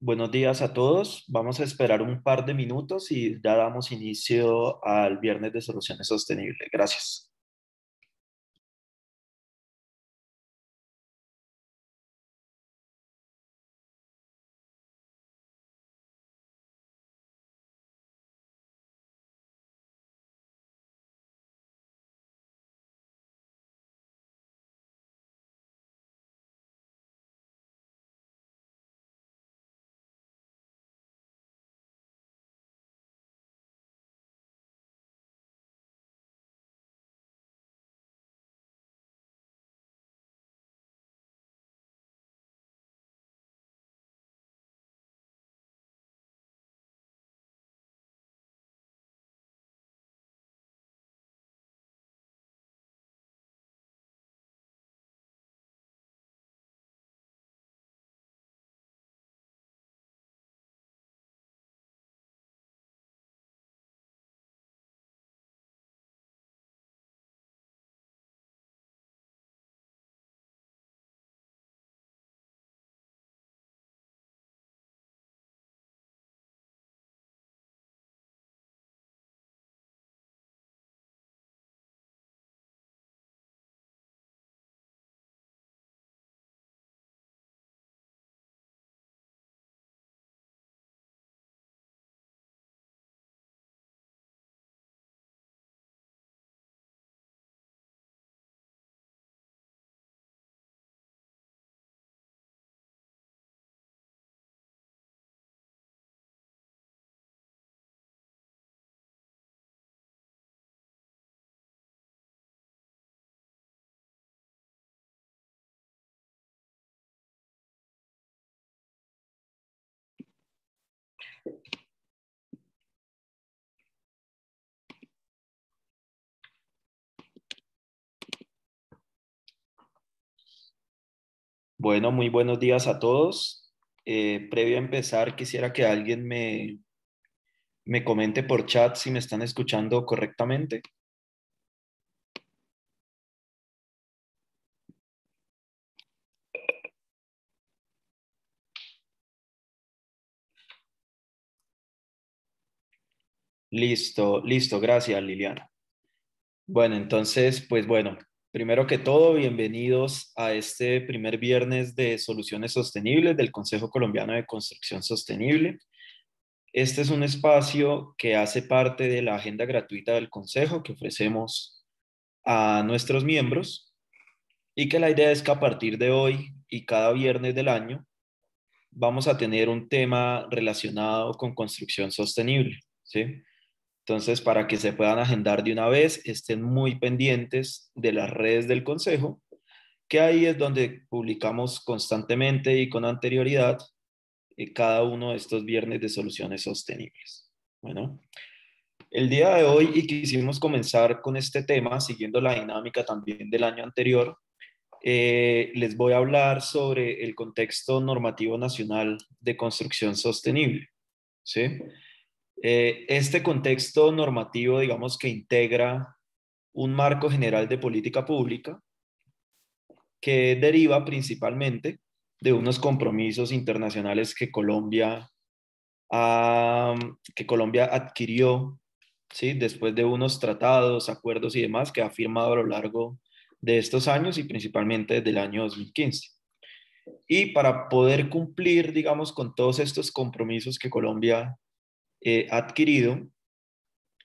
Buenos días a todos. Vamos a esperar un par de minutos y ya damos inicio al Viernes de Soluciones Sostenibles. Gracias. Bueno, muy buenos días a todos. Previo a empezar, quisiera que alguien me comente por chat si me están escuchando correctamente. Listo, listo. Gracias, Liliana. Bueno, entonces, pues bueno, primero que todo, bienvenidos a este primer viernes de Soluciones Sostenibles del Consejo Colombiano de Construcción Sostenible. Este es un espacio que hace parte de la agenda gratuita del Consejo que ofrecemos a nuestros miembros y que la idea es que a partir de hoy y cada viernes del año vamos a tener un tema relacionado con construcción sostenible, ¿sí? Entonces, para que se puedan agendar de una vez, estén muy pendientes de las redes del Consejo, que ahí es donde publicamos constantemente y con anterioridad cada uno de estos viernes de soluciones sostenibles. Bueno, el día de hoy y quisimos comenzar con este tema, siguiendo la dinámica también del año anterior, les voy a hablar sobre el contexto normativo nacional de construcción sostenible, ¿sí? Este contexto normativo, digamos que integra un marco general de política pública que deriva principalmente de unos compromisos internacionales que Colombia adquirió, ¿sí? Después de unos tratados, acuerdos y demás que ha firmado a lo largo de estos años y principalmente desde el año 2015. Y para poder cumplir, digamos, con todos estos compromisos que Colombia ha adquirido,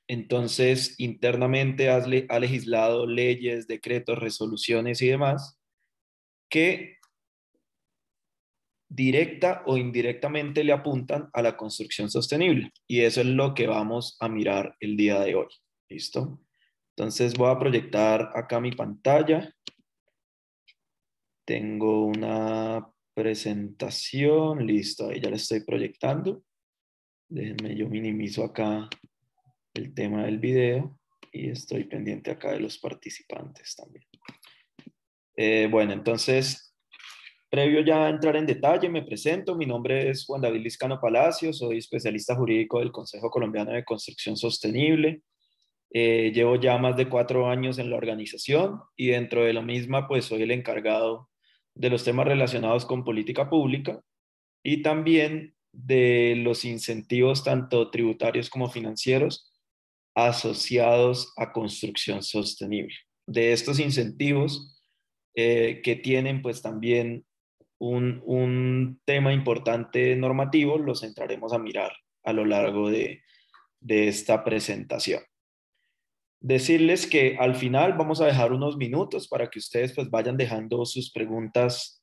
entonces internamente ha legislado leyes, decretos, resoluciones y demás que directa o indirectamente le apuntan a la construcción sostenible. Y eso es lo que vamos a mirar el día de hoy. ¿Listo? Entonces voy a proyectar acá mi pantalla. Tengo una presentación. Listo, ahí ya la estoy proyectando. Déjenme, yo minimizo acá el tema del video y estoy pendiente acá de los participantes también. Bueno, entonces, previo ya a entrar en detalle, me presento. Mi nombre es Juan David Liscano Palacio, soy especialista jurídico del Consejo Colombiano de Construcción Sostenible. Llevo ya más de 4 años en la organización y dentro de la misma, pues soy el encargado de los temas relacionados con política pública y también de los incentivos tanto tributarios como financieros asociados a construcción sostenible. De estos incentivos que tienen pues también un tema importante normativo, los entraremos a mirar a lo largo de esta presentación. Decirles que al final vamos a dejar unos minutos para que ustedes pues vayan dejando sus preguntas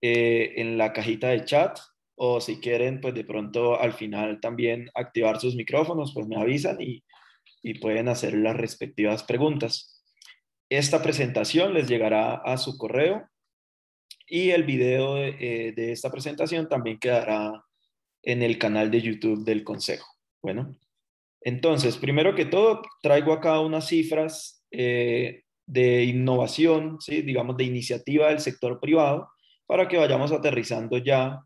en la cajita de chat, o si quieren pues de pronto al final también activar sus micrófonos, pues me avisan y pueden hacer las respectivas preguntas. Esta presentación les llegará a su correo y el video de esta presentación también quedará en el canal de YouTube del Consejo. Bueno, entonces, primero que todo, traigo acá unas cifras de innovación, ¿sí? Digamos, de iniciativa del sector privado, para que vayamos aterrizando ya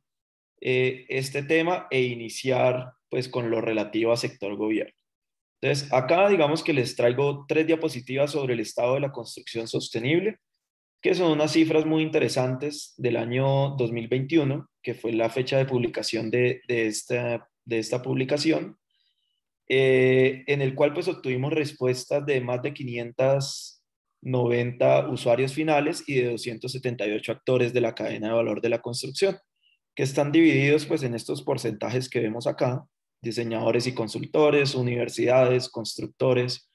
este tema e iniciar pues con lo relativo a sector gobierno. Entonces, acá digamos que les traigo 3 diapositivas sobre el estado de la construcción sostenible, que son unas cifras muy interesantes del año 2021, que fue la fecha de publicación de esta publicación, en el cual pues obtuvimos respuestas de más de 590 usuarios finales y de 278 actores de la cadena de valor de la construcción, que están divididos pues en estos porcentajes que vemos acá: diseñadores y consultores, universidades, constructores,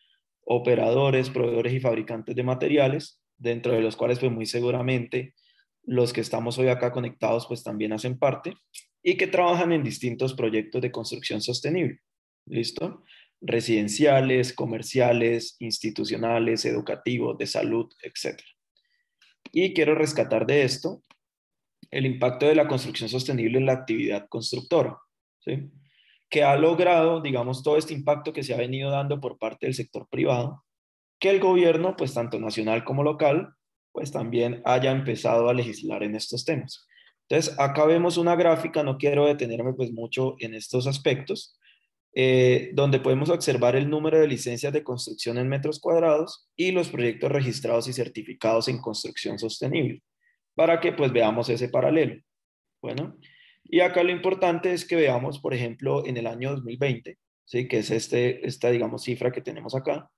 operadores, proveedores y fabricantes de materiales, dentro de los cuales pues muy seguramente los que estamos hoy acá conectados pues también hacen parte, y que trabajan en distintos proyectos de construcción sostenible. ¿Listo? Residenciales, comerciales, institucionales, educativos, de salud, etc. Y quiero rescatar de esto el impacto de la construcción sostenible en la actividad constructora, ¿sí? Que ha logrado, digamos, todo este impacto que se ha venido dando por parte del sector privado, que el gobierno, pues tanto nacional como local, pues también haya empezado a legislar en estos temas. Entonces, acá vemos una gráfica, no quiero detenerme pues mucho en estos aspectos, donde podemos observar el número de licencias de construcción en metros cuadrados y los proyectos registrados y certificados en construcción sostenible, para que pues veamos ese paralelo. Bueno, y acá lo importante es que veamos, por ejemplo, en el año 2020, ¿sí? Que es esta, digamos, cifra que tenemos acá,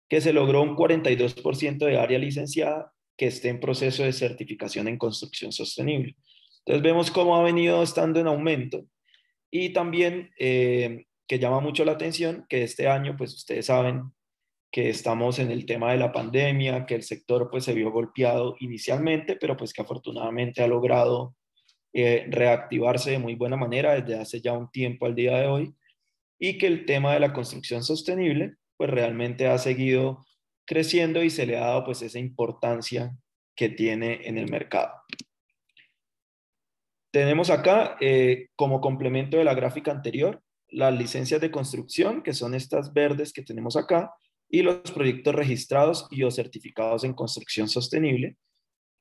que se logró un 42% de área licenciada que esté en proceso de certificación en construcción sostenible. Entonces vemos cómo ha venido estando en aumento, y también que llama mucho la atención que este año, pues ustedes saben que estamos en el tema de la pandemia, que el sector pues se vio golpeado inicialmente, pero pues que afortunadamente ha logrado reactivarse de muy buena manera desde hace ya un tiempo al día de hoy, y que el tema de la construcción sostenible pues realmente ha seguido creciendo y se le ha dado pues esa importancia que tiene en el mercado. Tenemos acá, como complemento de la gráfica anterior, las licencias de construcción, que son estas verdes que tenemos acá, y los proyectos registrados y o certificados en construcción sostenible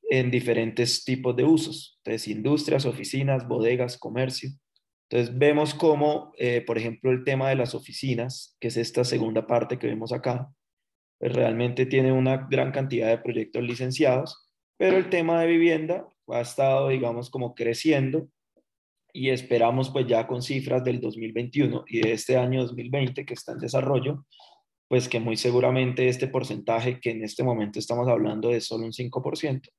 en diferentes tipos de usos. Entonces, industrias, oficinas, bodegas, comercio. Entonces, vemos cómo, por ejemplo, el tema de las oficinas, que es esta segunda parte que vemos acá, pues realmente tiene una gran cantidad de proyectos licenciados, pero el tema de vivienda ha estado, digamos, como creciendo, y esperamos pues ya con cifras del 2021 y de este año 2020 que está en desarrollo, pues que muy seguramente este porcentaje, que en este momento estamos hablando de solo un 5%,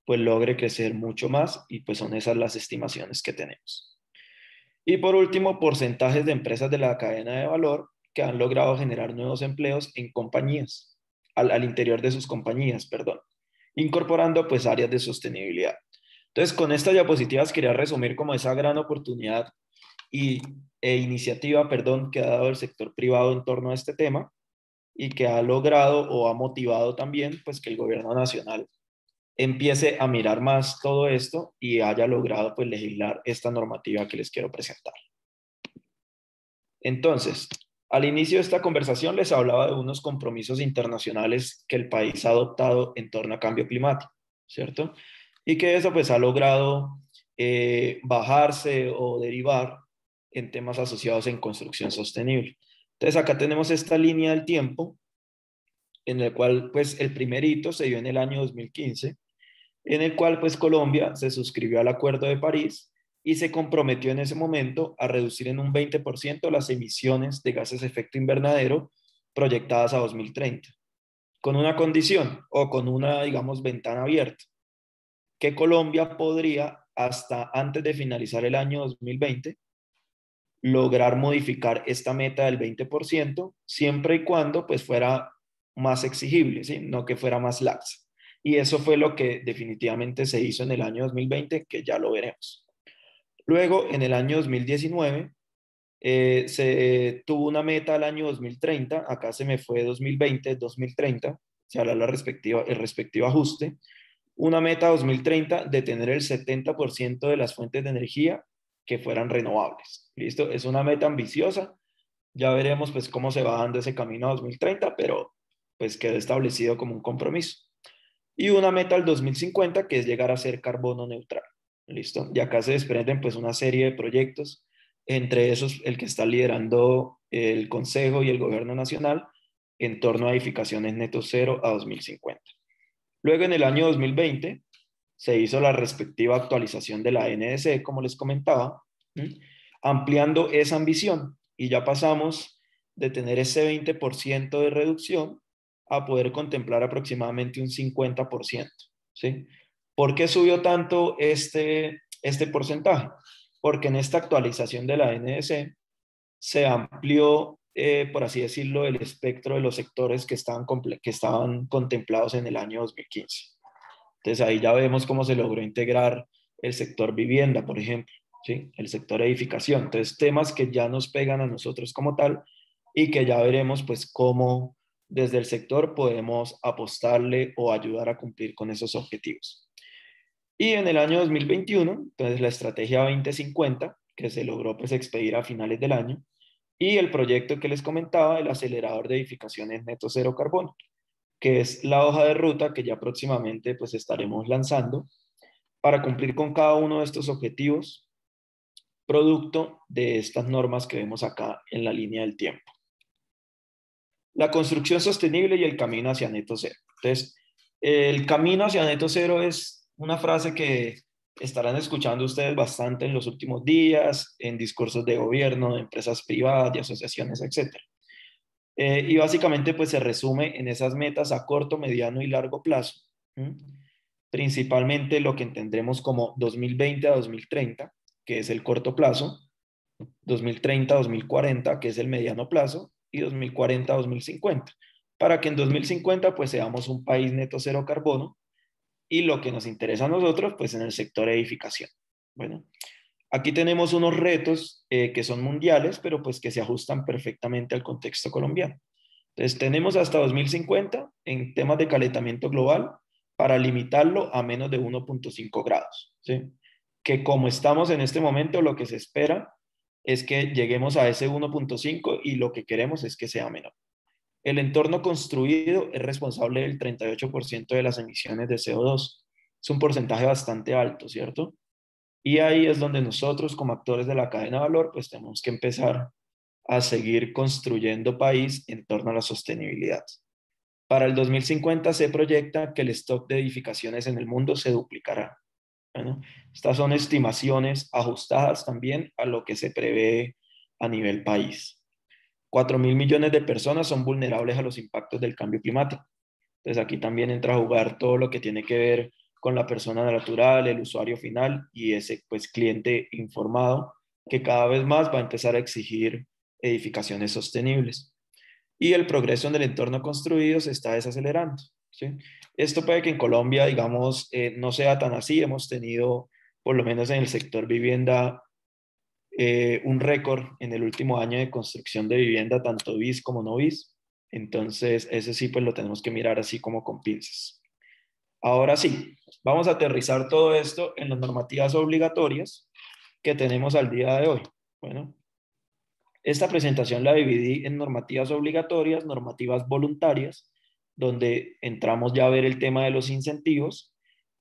pues logre crecer mucho más, y pues son esas las estimaciones que tenemos. Y por último, porcentajes de empresas de la cadena de valor que han logrado generar nuevos empleos en compañías, al interior de sus compañías, perdón, incorporando pues áreas de sostenibilidad. Entonces, con estas diapositivas quería resumir como esa gran oportunidad e iniciativa, perdón, que ha dado el sector privado en torno a este tema, y que ha logrado o ha motivado también pues que el gobierno nacional empiece a mirar más todo esto y haya logrado pues legislar esta normativa que les quiero presentar. Entonces, al inicio de esta conversación les hablaba de unos compromisos internacionales que el país ha adoptado en torno a cambio climático, ¿cierto? Y que eso pues ha logrado bajarse o derivar en temas asociados en construcción sostenible. Entonces acá tenemos esta línea del tiempo en el cual pues el primer hito se dio en el año 2015, en el cual pues Colombia se suscribió al Acuerdo de París, y se comprometió en ese momento a reducir en un 20% las emisiones de gases de efecto invernadero proyectadas a 2030, con una condición o con una, digamos, ventana abierta, que Colombia podría, hasta antes de finalizar el año 2020, lograr modificar esta meta del 20%, siempre y cuando pues fuera más exigible, ¿sí? No que fuera más laxa. Y eso fue lo que definitivamente se hizo en el año 2020, que ya lo veremos. Luego, en el año 2019, se tuvo una meta al año 2030, acá se me fue 2020, 2030, se hará el respectivo ajuste, una meta 2030 de tener el 70% de las fuentes de energía que fueran renovables. ¿Listo? Es una meta ambiciosa, ya veremos pues cómo se va dando ese camino a 2030, pero pues quedó establecido como un compromiso. Y una meta al 2050 que es llegar a ser carbono neutral. ¿Listo? Y acá se desprenden pues una serie de proyectos, entre esos el que está liderando el Consejo y el Gobierno Nacional en torno a edificaciones neto cero a 2050. Luego en el año 2020 se hizo la respectiva actualización de la NDC, como les comentaba, ampliando esa ambición y ya pasamos de tener ese 20% de reducción a poder contemplar aproximadamente un 50%. ¿Sí? ¿Por qué subió tanto este porcentaje? Porque en esta actualización de la NDC se amplió, por así decirlo, el espectro de los sectores que estaban contemplados en el año 2015. Entonces ahí ya vemos cómo se logró integrar el sector vivienda, por ejemplo, ¿sí? El sector edificación. Entonces temas que ya nos pegan a nosotros como tal y que ya veremos pues cómo desde el sector podemos apostarle o ayudar a cumplir con esos objetivos. Y en el año 2021, entonces la estrategia 2050, que se logró pues expedir a finales del año, y el proyecto que les comentaba, el acelerador de edificaciones neto cero carbono, que es la hoja de ruta que ya próximamente pues estaremos lanzando para cumplir con cada uno de estos objetivos, producto de estas normas que vemos acá en la línea del tiempo. La construcción sostenible y el camino hacia neto cero. Entonces, el camino hacia neto cero es una frase que estarán escuchando ustedes bastante en los últimos días, en discursos de gobierno, de empresas privadas, de asociaciones, etc. Y básicamente pues se resume en esas metas a corto, mediano y largo plazo. ¿Mm? Principalmente lo que entendremos como 2020 a 2030, que es el corto plazo, 2030 a 2040, que es el mediano plazo, y 2040 a 2050, para que en 2050 pues seamos un país neto cero carbono y lo que nos interesa a nosotros pues en el sector edificación. Bueno, aquí tenemos unos retos que son mundiales, pero pues que se ajustan perfectamente al contexto colombiano. Entonces, tenemos hasta 2050 en temas de calentamiento global para limitarlo a menos de 1.5 grados. ¿Sí? Que como estamos en este momento, lo que se espera es que lleguemos a ese 1.5 y lo que queremos es que sea menor. El entorno construido es responsable del 38% de las emisiones de CO2. Es un porcentaje bastante alto, ¿cierto? Y ahí es donde nosotros como actores de la cadena de valor, pues tenemos que empezar a seguir construyendo país en torno a la sostenibilidad. Para el 2050 se proyecta que el stock de edificaciones en el mundo se duplicará. Bueno, estas son estimaciones ajustadas también a lo que se prevé a nivel país. 4.000 millones de personas son vulnerables a los impactos del cambio climático. Entonces aquí también entra a jugar todo lo que tiene que ver con la persona natural, el usuario final y ese pues cliente informado que cada vez más va a empezar a exigir edificaciones sostenibles. Y el progreso en el entorno construido se está desacelerando. ¿Sí? Esto puede que en Colombia, digamos, no sea tan así. Hemos tenido, por lo menos en el sector vivienda, un récord en el último año de construcción de vivienda, tanto BIS como no BIS. Entonces, ese sí, pues lo tenemos que mirar así como con pinzas. Ahora sí, vamos a aterrizar todo esto en las normativas obligatorias que tenemos al día de hoy. Bueno, esta presentación la dividí en normativas obligatorias, normativas voluntarias, donde entramos ya a ver el tema de los incentivos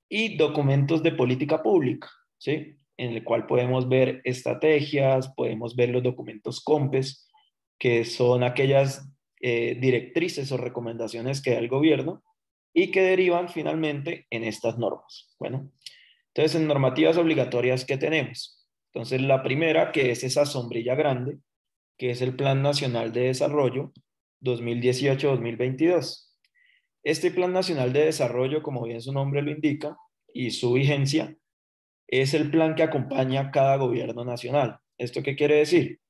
y documentos de política pública, ¿sí? En el cual podemos ver estrategias, podemos ver los documentos COMPES, que son aquellas directrices o recomendaciones que da el gobierno y que derivan finalmente en estas normas. Bueno, entonces en normativas obligatorias, ¿qué tenemos? Entonces, la primera, que es esa sombrilla grande, que es el Plan Nacional de Desarrollo 2018-2022. Este Plan Nacional de Desarrollo, como bien su nombre lo indica, y su vigencia, es el plan que acompaña a cada gobierno nacional. ¿Esto qué quiere decir?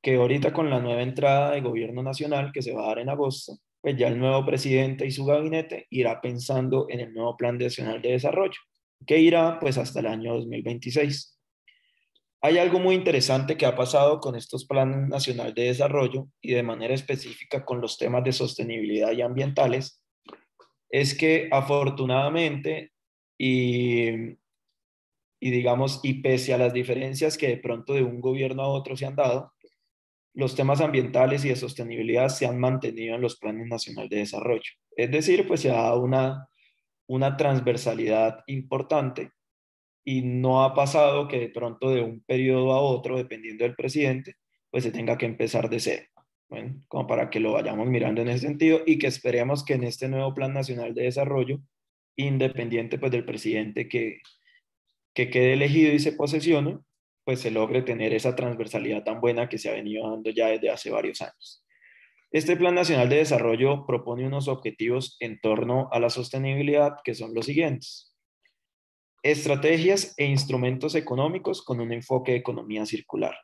Que ahorita con la nueva entrada de gobierno nacional que se va a dar en agosto, pues ya el nuevo presidente y su gabinete irá pensando en el nuevo Plan Nacional de Desarrollo, que irá pues hasta el año 2026. Hay algo muy interesante que ha pasado con estos planes nacional de desarrollo y de manera específica con los temas de sostenibilidad y ambientales, es que afortunadamente y, y digamos, y pese a las diferencias que de pronto de un gobierno a otro se han dado, los temas ambientales y de sostenibilidad se han mantenido en los planes nacionales de desarrollo. Es decir, pues se ha dado una transversalidad importante y no ha pasado que de pronto de un periodo a otro, dependiendo del presidente, pues se tenga que empezar de cero. Bueno, como para que lo vayamos mirando en ese sentido y que esperemos que en este nuevo Plan Nacional de Desarrollo, independiente pues del presidente que quede elegido y se posesione, pues se logre tener esa transversalidad tan buena que se ha venido dando ya desde hace varios años. Este Plan Nacional de Desarrollo propone unos objetivos en torno a la sostenibilidad que son los siguientes. Estrategias e instrumentos económicos con un enfoque de economía circular.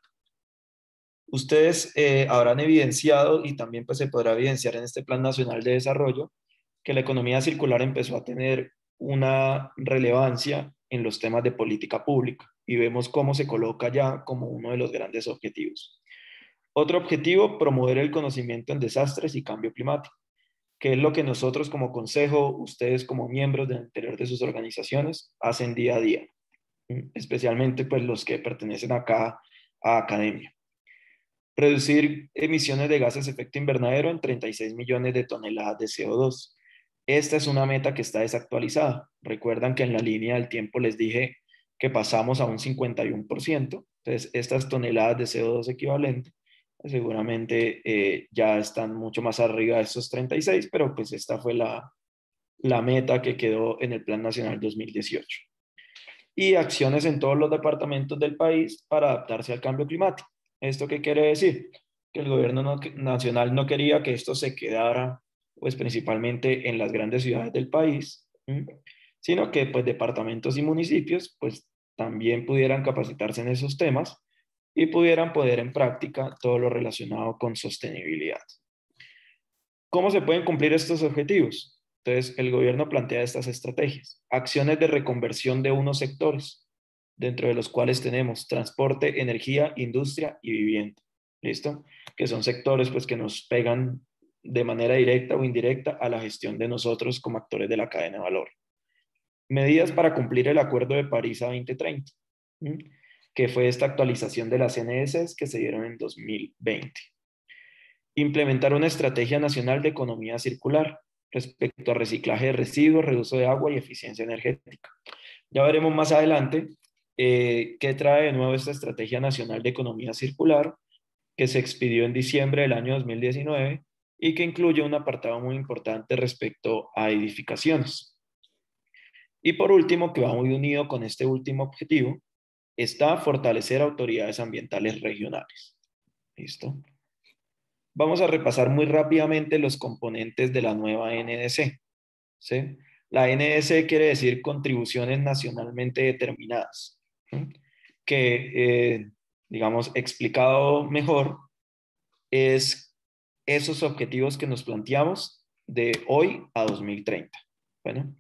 Ustedes habrán evidenciado y también pues se podrá evidenciar en este Plan Nacional de Desarrollo que la economía circular empezó a tener una relevancia en los temas de política pública y vemos cómo se coloca ya como uno de los grandes objetivos. Otro objetivo, promover el conocimiento en desastres y cambio climático, que es lo que nosotros como consejo, ustedes como miembros del interior de sus organizaciones hacen día a día, especialmente pues los que pertenecen acá a academia. Reducir emisiones de gases de efecto invernadero en 36 millones de toneladas de CO2. Esta es una meta que está desactualizada. Recuerdan que en la línea del tiempo les dije que pasamos a un 51%. Entonces, estas toneladas de CO2 equivalente pues, seguramente ya están mucho más arriba de estos 36, pero pues esta fue la meta que quedó en el Plan Nacional 2018. Y acciones en todos los departamentos del país para adaptarse al cambio climático. ¿Esto qué quiere decir? Que el gobierno nacional no quería que esto se quedara, pues principalmente en las grandes ciudades del país, sino que pues departamentos y municipios pues también pudieran capacitarse en esos temas y pudieran poner en práctica todo lo relacionado con sostenibilidad. ¿Cómo se pueden cumplir estos objetivos? Entonces, el gobierno plantea estas estrategias, acciones de reconversión de unos sectores, dentro de los cuales tenemos transporte, energía, industria y vivienda. ¿Listo? Que son sectores pues, que nos pegan de manera directa o indirecta a la gestión de nosotros como actores de la cadena de valor. Medidas para cumplir el Acuerdo de París a 2030, que fue esta actualización de las CNS que se dieron en 2020. Implementar una estrategia nacional de economía circular respecto a reciclaje de residuos, reuso de agua y eficiencia energética. Ya veremos más adelante qué trae de nuevo esta estrategia nacional de economía circular que se expidió en diciembre del año 2019 y que incluye un apartado muy importante respecto a edificaciones. Y por último, que va muy unido con este último objetivo, está fortalecer autoridades ambientales regionales. ¿Listo? Vamos a repasar muy rápidamente los componentes de la nueva NDC. ¿Sí? La NDC quiere decir contribuciones nacionalmente determinadas, ¿sí? Que, digamos, explicado mejor, es esos objetivos que nos planteamos de hoy a 2030. Bueno,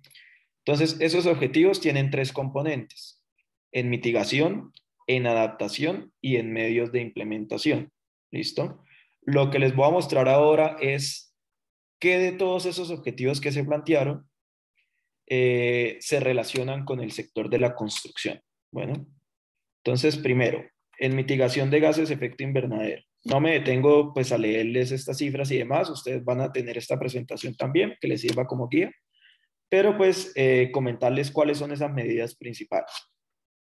entonces esos objetivos tienen tres componentes: en mitigación, en adaptación y en medios de implementación. ¿Listo? Lo que les voy a mostrar ahora es qué de todos esos objetivos que se plantearon se relacionan con el sector de la construcción. Bueno, entonces primero, en mitigación de gases de efecto invernadero. No me detengo pues a leerles estas cifras y demás, ustedes van a tener esta presentación también que les sirva como guía, pero pues comentarles cuáles son esas medidas principales.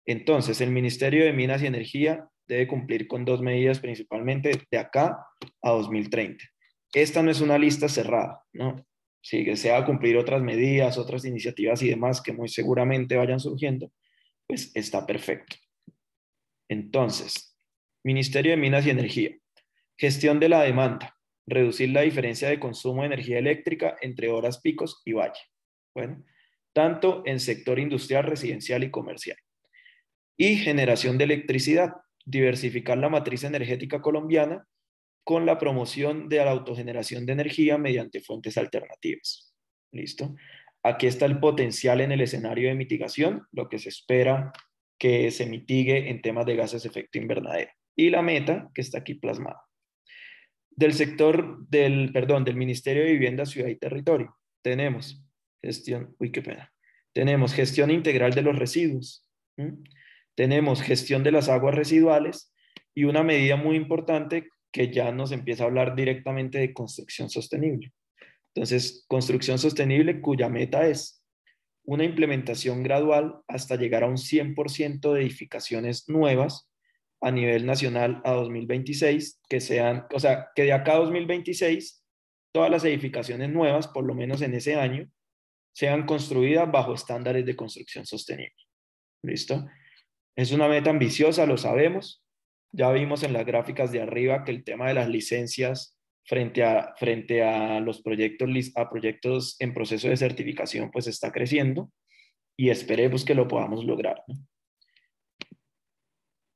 Entonces, el Ministerio de Minas y Energía debe cumplir con dos medidas principalmente de acá a 2030. Esta no es una lista cerrada, ¿no? Si desea cumplir otras medidas, otras iniciativas y demás que muy seguramente vayan surgiendo, pues está perfecto. Entonces, Ministerio de Minas y Energía. Gestión de la demanda. Reducir la diferencia de consumo de energía eléctrica entre horas picos y valle. Bueno, tanto en sector industrial, residencial y comercial. Y generación de electricidad. Diversificar la matriz energética colombiana con la promoción de la autogeneración de energía mediante fuentes alternativas. ¿Listo? Aquí está el potencial en el escenario de mitigación, lo que se espera que se mitigue en temas de gases de efecto invernadero. Y la meta que está aquí plasmada. Del Ministerio de Vivienda, Ciudad y Territorio, tenemos tenemos gestión integral de los residuos, ¿m? Tenemos gestión de las aguas residuales y una medida muy importante que ya nos empieza a hablar directamente de construcción sostenible. Entonces, construcción sostenible cuya meta es una implementación gradual hasta llegar a un 100% de edificaciones nuevas a nivel nacional a 2026, que sean, o sea, que de acá a 2026, todas las edificaciones nuevas, por lo menos en ese año, sean construidas bajo estándares de construcción sostenible. ¿Listo? Es una meta ambiciosa, lo sabemos. Ya vimos en las gráficas de arriba que el tema de las licencias frente a los proyectos en proceso de certificación, pues está creciendo y esperemos que lo podamos lograr, ¿no?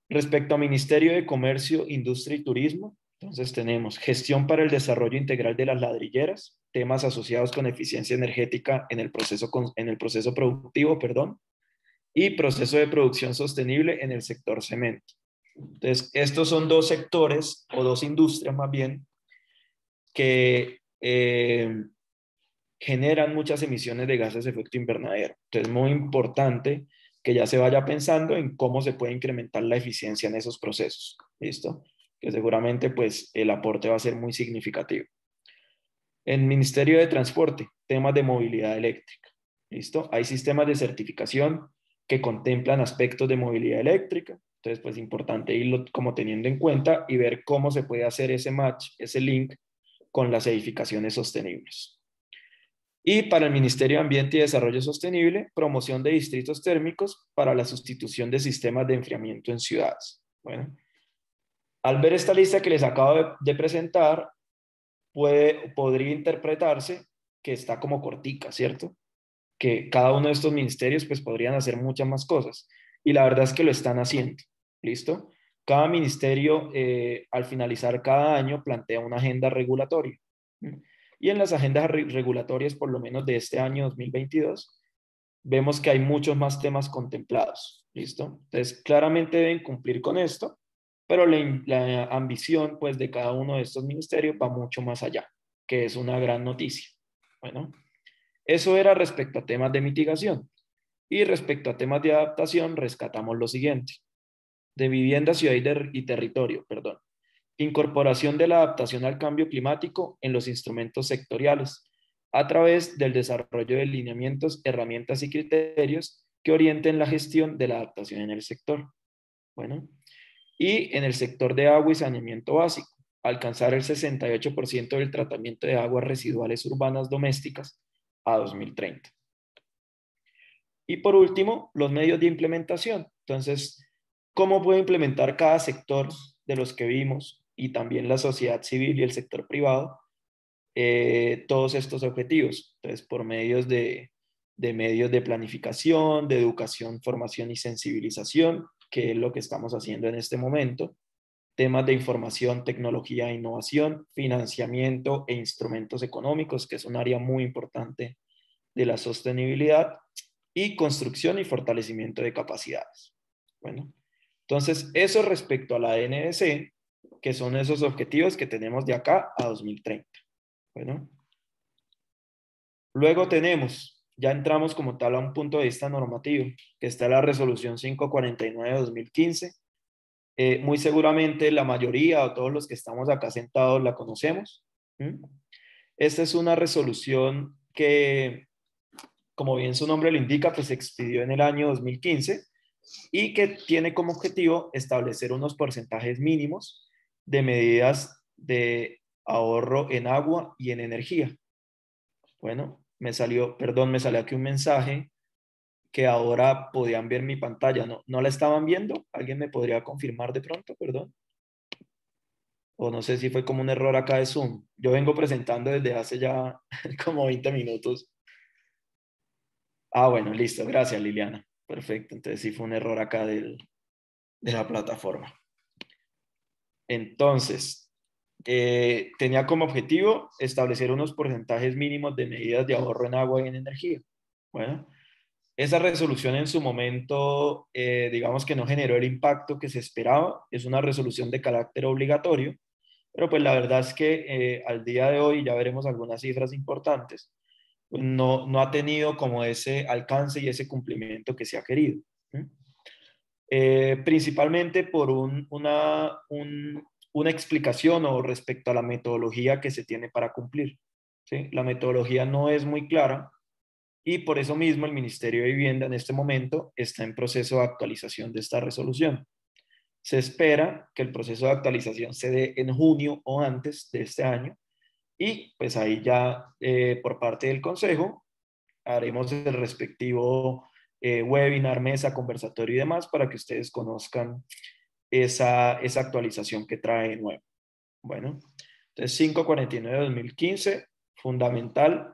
Respecto al Ministerio de Comercio, Industria y Turismo, entonces tenemos gestión para el desarrollo integral de las ladrilleras, temas asociados con eficiencia energética en el proceso productivo, perdón, y proceso de producción sostenible en el sector cemento. Entonces, estos son dos sectores o dos industrias más bien que generan muchas emisiones de gases de efecto invernadero. Entonces, es muy importante que ya se vaya pensando en cómo se puede incrementar la eficiencia en esos procesos. ¿Listo? Que seguramente pues el aporte va a ser muy significativo. En Ministerio de Transporte, temas de movilidad eléctrica. ¿Listo? Hay sistemas de certificación que contemplan aspectos de movilidad eléctrica. Entonces, pues importante irlo como teniendo en cuenta y ver cómo se puede hacer ese match, ese link con las edificaciones sostenibles. Y para el Ministerio de Ambiente y Desarrollo Sostenible, promoción de distritos térmicos para la sustitución de sistemas de enfriamiento en ciudades. Bueno, al ver esta lista que les acabo de presentar, podría interpretarse que está como cortica, ¿cierto? Que cada uno de estos ministerios pues podrían hacer muchas más cosas. Y la verdad es que lo están haciendo. ¿Listo? Cada ministerio al finalizar cada año plantea una agenda regulatoria. Y en las agendas regulatorias, por lo menos de este año 2022, vemos que hay muchos más temas contemplados. ¿Listo? Entonces, claramente deben cumplir con esto, pero la ambición pues de cada uno de estos ministerios va mucho más allá, que es una gran noticia. Bueno, eso era respecto a temas de mitigación. Y respecto a temas de adaptación, rescatamos lo siguiente. De vivienda, ciudad y territorio, perdón. Incorporación de la adaptación al cambio climático en los instrumentos sectoriales a través del desarrollo de lineamientos, herramientas y criterios que orienten la gestión de la adaptación en el sector. Bueno, y en el sector de agua y saneamiento básico, alcanzar el 68% del tratamiento de aguas residuales urbanas domésticas a 2030. Y por último, los medios de implementación. Entonces, ¿cómo puede implementar cada sector de los que vimos y también la sociedad civil y el sector privado todos estos objetivos? Entonces, por medios de planificación, de educación, formación y sensibilización, que es lo que estamos haciendo en este momento, temas de información, tecnología e innovación, financiamiento e instrumentos económicos, que es un área muy importante de la sostenibilidad, y construcción y fortalecimiento de capacidades. Bueno, entonces eso respecto a la NDC, que son esos objetivos que tenemos de acá a 2030. Bueno, luego tenemos, ya entramos como tal a un punto de vista normativo, que está la resolución 549 de 2015. Muy seguramente la mayoría o todos los que estamos acá sentados la conocemos. Esta es una resolución que, como bien su nombre lo indica, pues se expidió en el año 2015 y que tiene como objetivo establecer unos porcentajes mínimos de medidas de ahorro en agua y en energía. Bueno, me salió aquí un mensaje que ahora podían ver mi pantalla. ¿No la estaban viendo? ¿Alguien me podría confirmar de pronto? Perdón. O no sé si fue como un error acá de Zoom. Yo vengo presentando desde hace ya como 20 minutos. Ah, bueno, listo. Gracias, Liliana. Perfecto. Entonces sí fue un error acá de la plataforma. Entonces, tenía como objetivo establecer unos porcentajes mínimos de medidas de ahorro en agua y en energía. Bueno, esa resolución en su momento, digamos que no generó el impacto que se esperaba. Es una resolución de carácter obligatorio, pero pues la verdad es que al día de hoy, ya veremos algunas cifras importantes, pues no ha tenido como ese alcance y ese cumplimiento que se ha querido. ¿Sí? Principalmente por una explicación o respecto a la metodología que se tiene para cumplir. ¿Sí? La metodología no es muy clara y por eso mismo el Ministerio de Vivienda en este momento está en proceso de actualización de esta resolución. Se espera que el proceso de actualización se dé en junio o antes de este año y pues ahí ya por parte del Consejo haremos el respectivo webinar, mesa, conversatorio y demás para que ustedes conozcan esa actualización que trae nuevo. Bueno, entonces 549 de 2015, fundamental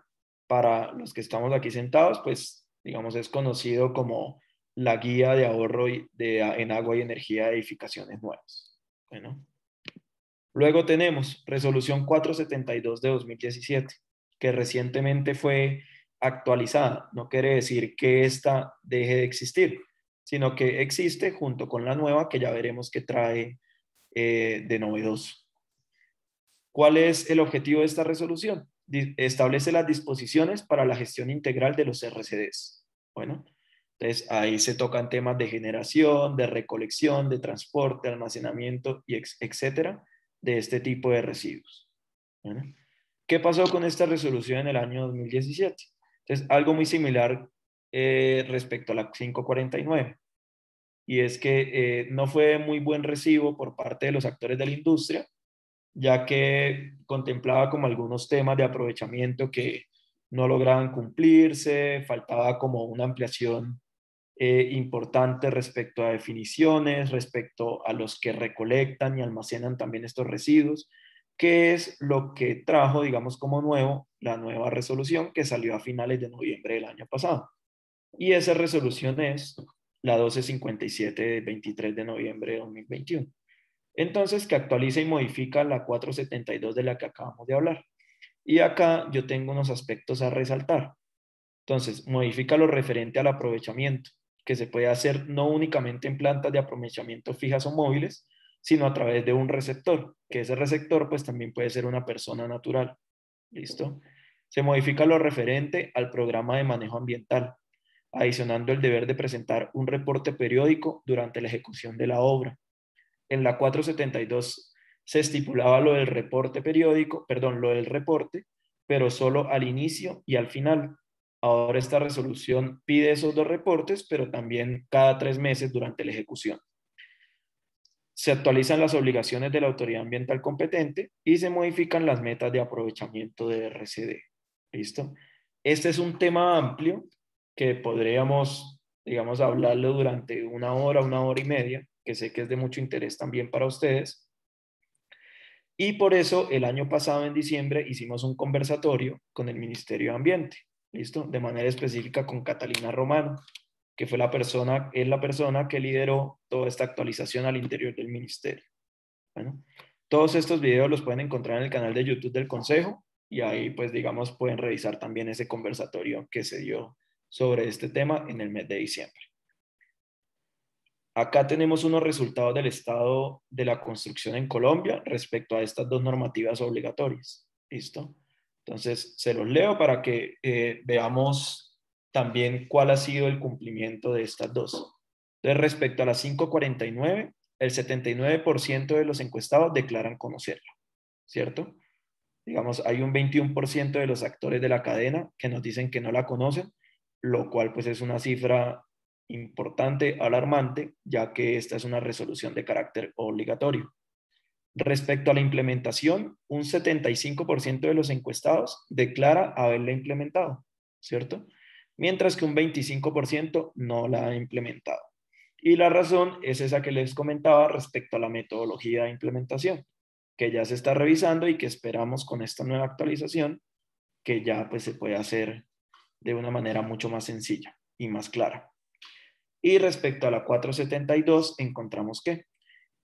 para los que estamos aquí sentados, pues digamos es conocido como la guía de ahorro en agua y energía de edificaciones nuevas. Bueno, luego tenemos resolución 472 de 2017, que recientemente fue actualizada. No quiere decir que esta deje de existir, sino que existe junto con la nueva que ya veremos que trae de novedoso. ¿Cuál es el objetivo de esta resolución? Establece las disposiciones para la gestión integral de los RCDs. Bueno, entonces ahí se tocan temas de generación, de recolección, de transporte, almacenamiento, y etcétera, de este tipo de residuos. Bueno, ¿qué pasó con esta resolución en el año 2017? Entonces, algo muy similar respecto a la 549, y es que no fue muy buen recibo por parte de los actores de la industria, ya que contemplaba como algunos temas de aprovechamiento que no lograban cumplirse, faltaba como una ampliación importante respecto a definiciones, respecto a los que recolectan y almacenan también estos residuos, que es lo que trajo, digamos, como nuevo la nueva resolución que salió a finales de noviembre del año pasado. Y esa resolución es la 1257 de 23 de noviembre de 2021. Entonces, que actualiza y modifica la 472 de la que acabamos de hablar. Y acá yo tengo unos aspectos a resaltar. Entonces, modifica lo referente al aprovechamiento, que se puede hacer no únicamente en plantas de aprovechamiento fijas o móviles, sino a través de un receptor, que ese receptor pues también puede ser una persona natural. ¿Listo? Se modifica lo referente al programa de manejo ambiental, adicionando el deber de presentar un reporte periódico durante la ejecución de la obra. En la 472 se estipulaba lo del reporte periódico, perdón, lo del reporte, pero solo al inicio y al final. Ahora esta resolución pide esos dos reportes, pero también cada 3 meses durante la ejecución. Se actualizan las obligaciones de la autoridad ambiental competente y se modifican las metas de aprovechamiento de RCD. ¿Listo? Este es un tema amplio que podríamos, digamos, hablarlo durante una hora y media, que sé que es de mucho interés también para ustedes. Y por eso el año pasado, en diciembre, hicimos un conversatorio con el Ministerio de Ambiente, ¿listo? De manera específica con Catalina Romano, que fue es la persona que lideró toda esta actualización al interior del ministerio. Bueno, todos estos videos los pueden encontrar en el canal de YouTube del Consejo y ahí, pues, digamos, pueden revisar también ese conversatorio que se dio sobre este tema en el mes de diciembre. Acá tenemos unos resultados del estado de la construcción en Colombia respecto a estas dos normativas obligatorias. ¿Listo? Entonces, se los leo para que veamos también cuál ha sido el cumplimiento de estas dos. Entonces, respecto a las 549, el 79% de los encuestados declaran conocerla, ¿cierto? Digamos, hay un 21% de los actores de la cadena que nos dicen que no la conocen, lo cual pues es una cifra importante, alarmante, ya que esta es una resolución de carácter obligatorio. Respecto a la implementación, un 75% de los encuestados declara haberla implementado, ¿cierto? mientras que un 25% no la ha implementado. Y la razón es esa que les comentaba respecto a la metodología de implementación, que ya se está revisando y que esperamos con esta nueva actualización que ya pues se puede hacer de una manera mucho más sencilla y más clara. Y respecto a la 472, encontramos que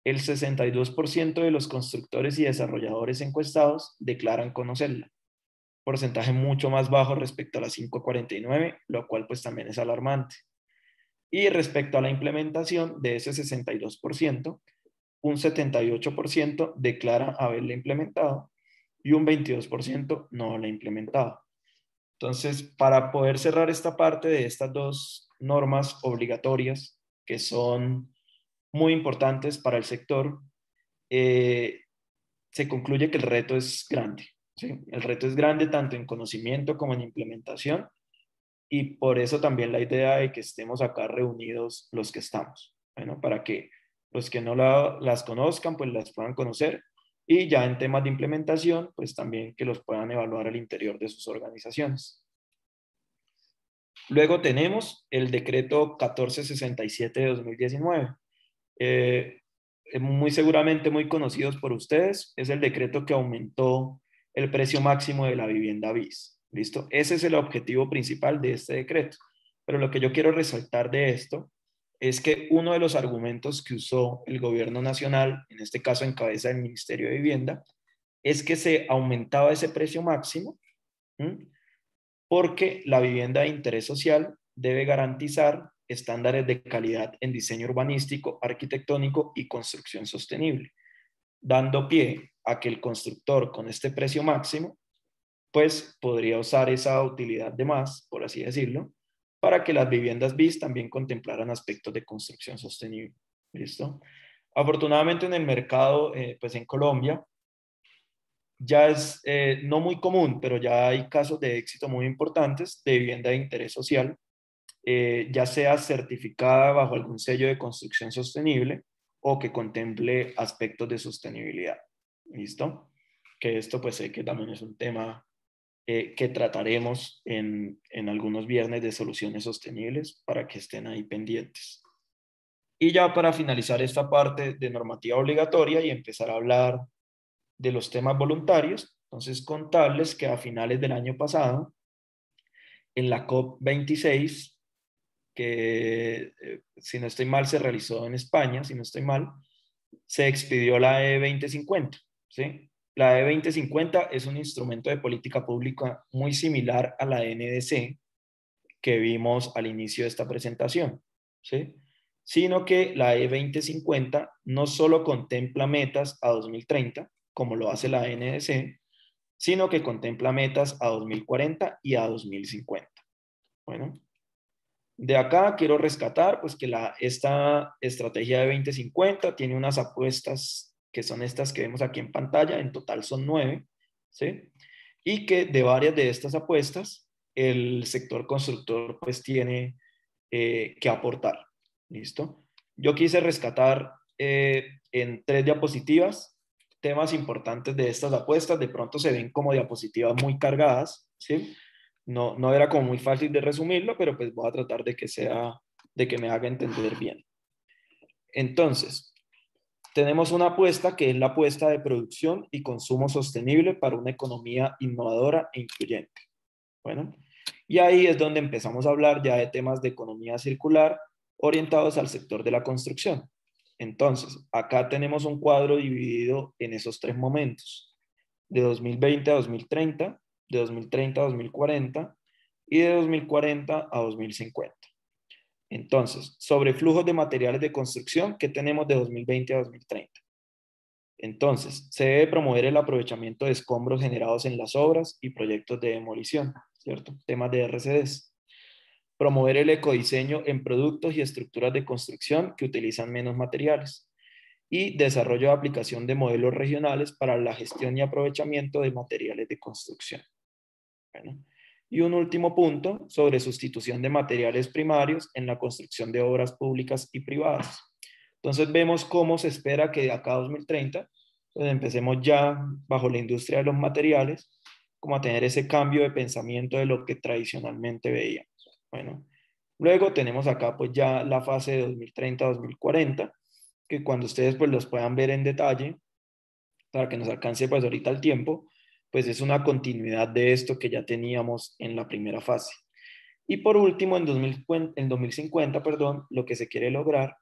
el 62% de los constructores y desarrolladores encuestados declaran conocerla, porcentaje mucho más bajo respecto a la 549, lo cual pues también es alarmante. Y respecto a la implementación de ese 62%, un 78% declara haberla implementado y un 22% no la ha implementado. Entonces, para poder cerrar esta parte de estas dos normas obligatorias que son muy importantes para el sector, se concluye que el reto es grande. ¿Sí? El reto es grande tanto en conocimiento como en implementación y por eso también la idea de que estemos acá reunidos los que estamos, bueno, para que los que no las conozcan, pues las puedan conocer y ya en temas de implementación, pues también que los puedan evaluar al interior de sus organizaciones. Luego tenemos el decreto 1467 de 2019. Muy seguramente muy conocidos por ustedes, es el decreto que aumentó el precio máximo de la vivienda BIS. ¿Listo? Ese es el objetivo principal de este decreto. Pero lo que yo quiero resaltar de esto es que uno de los argumentos que usó el gobierno nacional, en este caso en cabeza del Ministerio de Vivienda, es que se aumentaba ese precio máximo, ¿m? Porque la vivienda de interés social debe garantizar estándares de calidad en diseño urbanístico, arquitectónico y construcción sostenible, dando pie a que el constructor con este precio máximo, pues podría usar esa utilidad de más, por así decirlo, para que las viviendas BIS también contemplaran aspectos de construcción sostenible. ¿Listo? Afortunadamente en el mercado, pues en Colombia, ya es no muy común, pero ya hay casos de éxito muy importantes de vivienda de interés social, ya sea certificada bajo algún sello de construcción sostenible o que contemple aspectos de sostenibilidad. ¿Listo? Que esto pues sé que también es un tema que trataremos en algunos viernes de soluciones sostenibles para que estén ahí pendientes. Y ya para finalizar esta parte de normativa obligatoria y empezar a hablar de los temas voluntarios, entonces contarles que a finales del año pasado, en la COP26, que si no estoy mal se realizó en España, si no estoy mal, se expidió la E2050, ¿sí? La E2050 es un instrumento de política pública muy similar a la NDC que vimos al inicio de esta presentación, ¿sí? Sino que la E2050 no solo contempla metas a 2030, como lo hace la NDC, sino que contempla metas a 2040 y a 2050. Bueno, de acá quiero rescatar pues que esta estrategia de 2050 tiene unas apuestas que son estas que vemos aquí en pantalla, en total son 9, ¿sí? Y que de varias de estas apuestas el sector constructor pues tiene que aportar, ¿listo? Yo quise rescatar en 3 diapositivas temas importantes de estas apuestas, de pronto se ven como diapositivas muy cargadas, ¿sí? No era como muy fácil de resumirlo, pero pues voy a tratar de que me haga entender bien. Entonces, tenemos una apuesta que es la apuesta de producción y consumo sostenible para una economía innovadora e incluyente. Bueno, y ahí es donde empezamos a hablar ya de temas de economía circular orientados al sector de la construcción. Entonces, acá tenemos un cuadro dividido en esos 3 momentos, de 2020 a 2030, de 2030 a 2040 y de 2040 a 2050. Entonces, sobre flujos de materiales de construcción, ¿qué tenemos de 2020 a 2030? Entonces, se debe promover el aprovechamiento de escombros generados en las obras y proyectos de demolición, ¿cierto? Temas de RCDs. Promover el ecodiseño en productos y estructuras de construcción que utilizan menos materiales. Y desarrollo de aplicación de modelos regionales para la gestión y aprovechamiento de materiales de construcción. Bueno, y un último punto sobre sustitución de materiales primarios en la construcción de obras públicas y privadas. Entonces vemos cómo se espera que de acá a 2030 pues empecemos ya bajo la industria de los materiales como a tener ese cambio de pensamiento de lo que tradicionalmente veíamos. Bueno, luego tenemos acá pues ya la fase de 2030-2040, que cuando ustedes pues los puedan ver en detalle, para que nos alcance pues ahorita el tiempo, pues es una continuidad de esto que ya teníamos en la primera fase. Y por último, en 2050, perdón, lo que se quiere lograr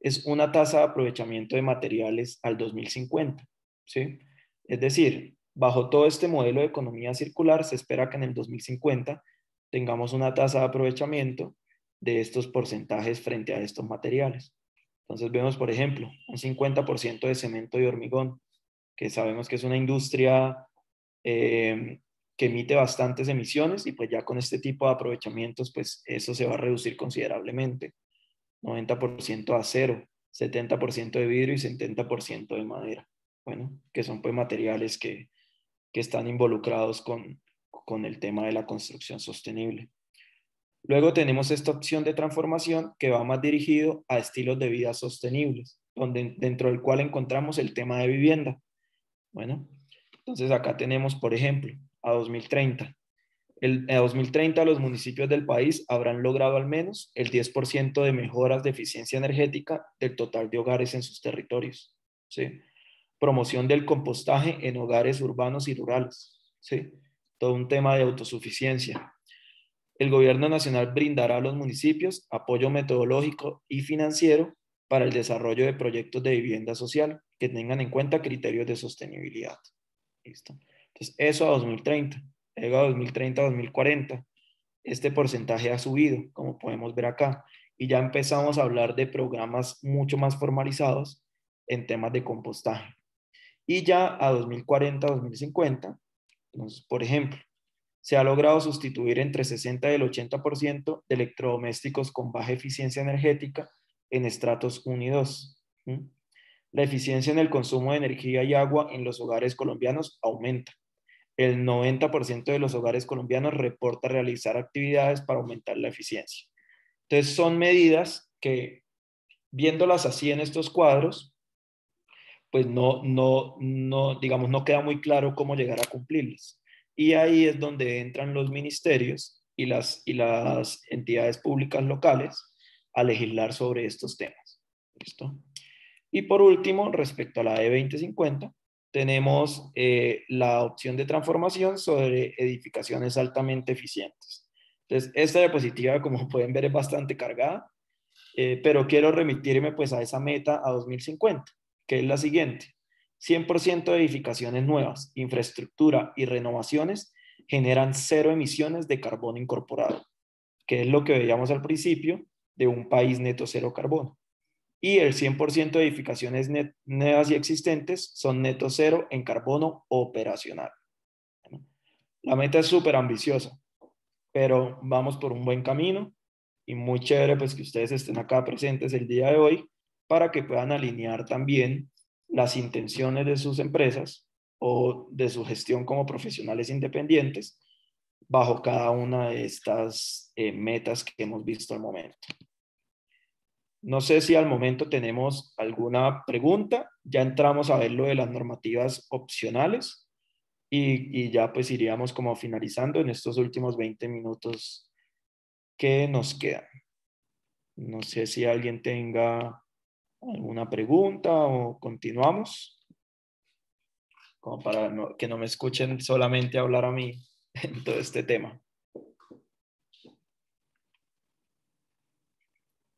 es una tasa de aprovechamiento de materiales al 2050, ¿sí? Es decir, bajo todo este modelo de economía circular, se espera que en el 2050 tengamos una tasa de aprovechamiento de estos porcentajes frente a estos materiales. Entonces vemos, por ejemplo, un 50% de cemento y hormigón, que sabemos que es una industria que emite bastantes emisiones y pues ya con este tipo de aprovechamientos, pues eso se va a reducir considerablemente. 90% de acero, 70% de vidrio y 70% de madera. Bueno, que son pues materiales que están involucrados con el tema de la construcción sostenible. Luego tenemos esta opción de transformación que va más dirigido a estilos de vida sostenibles, donde, dentro del cual encontramos el tema de vivienda. Bueno, entonces acá tenemos, por ejemplo, a 2030. A 2030 los municipios del país habrán logrado al menos el 10% de mejoras de eficiencia energética del total de hogares en sus territorios. ¿Sí? Promoción del compostaje en hogares urbanos y rurales. ¿Sí? Todo un tema de autosuficiencia. El gobierno nacional brindará a los municipios apoyo metodológico y financiero para el desarrollo de proyectos de vivienda social que tengan en cuenta criterios de sostenibilidad. ¿Listo? Entonces, eso a 2030. Luego a 2030-2040, este porcentaje ha subido, como podemos ver acá, y ya empezamos a hablar de programas mucho más formalizados en temas de compostaje. Y ya a 2040-2050, entonces, por ejemplo, se ha logrado sustituir entre 60 y el 80% de electrodomésticos con baja eficiencia energética en estratos 1 y 2. La eficiencia en el consumo de energía y agua en los hogares colombianos aumenta. El 90% de los hogares colombianos reporta realizar actividades para aumentar la eficiencia. Entonces, son medidas que, viéndolas así en estos cuadros, pues digamos, no queda muy claro cómo llegar a cumplirlas. Y ahí es donde entran los ministerios y las entidades públicas locales a legislar sobre estos temas. ¿Listo? Y por último, respecto a la E2050, tenemos la opción de transformación sobre edificaciones altamente eficientes. Entonces, esta diapositiva, como pueden ver, es bastante cargada, pero quiero remitirme pues a esa meta a 2050, que es la siguiente. 100% de edificaciones nuevas, infraestructura y renovaciones generan cero emisiones de carbono incorporado, que es lo que veíamos al principio de un país neto cero carbono. Y el 100% de edificaciones nuevas y existentes son neto cero en carbono operacional. La meta es súper ambiciosa, pero vamos por un buen camino y muy chévere pues que ustedes estén acá presentes el día de hoy para que puedan alinear también las intenciones de sus empresas o de su gestión como profesionales independientes bajo cada una de estas metas que hemos visto al momento. No sé si al momento tenemos alguna pregunta. Ya entramos a ver lo de las normativas opcionales y ya pues iríamos como finalizando en estos últimos 20 minutos que nos quedan. No sé si alguien tenga alguna pregunta o continuamos, como para que no me escuchen solamente hablar a mí en todo este tema.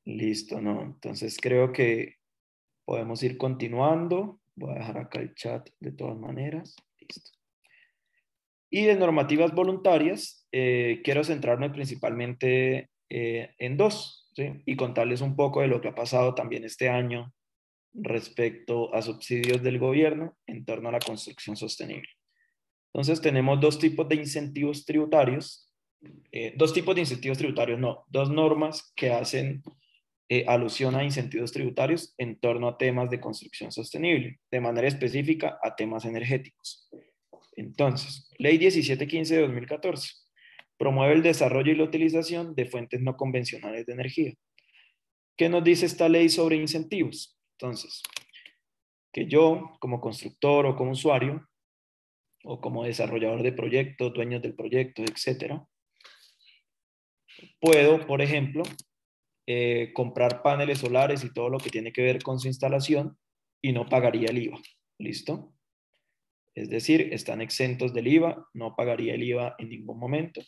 Listo, ¿no? Entonces creo que podemos ir continuando. Voy a dejar acá el chat de todas maneras. Listo. Y de normativas voluntarias, quiero centrarme principalmente en dos, ¿sí? Y contarles un poco de lo que ha pasado también este año respecto a subsidios del gobierno en torno a la construcción sostenible. Entonces tenemos dos tipos de incentivos tributarios, no, dos normas que hacen alusión a incentivos tributarios en torno a temas de construcción sostenible, de manera específica a temas energéticos. Entonces, Ley 1715 de 2014 promueve el desarrollo y la utilización de fuentes no convencionales de energía. ¿Qué nos dice esta ley sobre incentivos? Entonces, que yo, como constructor o como usuario, o como desarrollador de proyectos, dueños del proyecto, etcétera, puedo, por ejemplo, comprar paneles solares y todo lo que tiene que ver con su instalación y no pagaría el IVA. ¿Listo? Es decir, están exentos del IVA, no pagaría el IVA en ningún momento,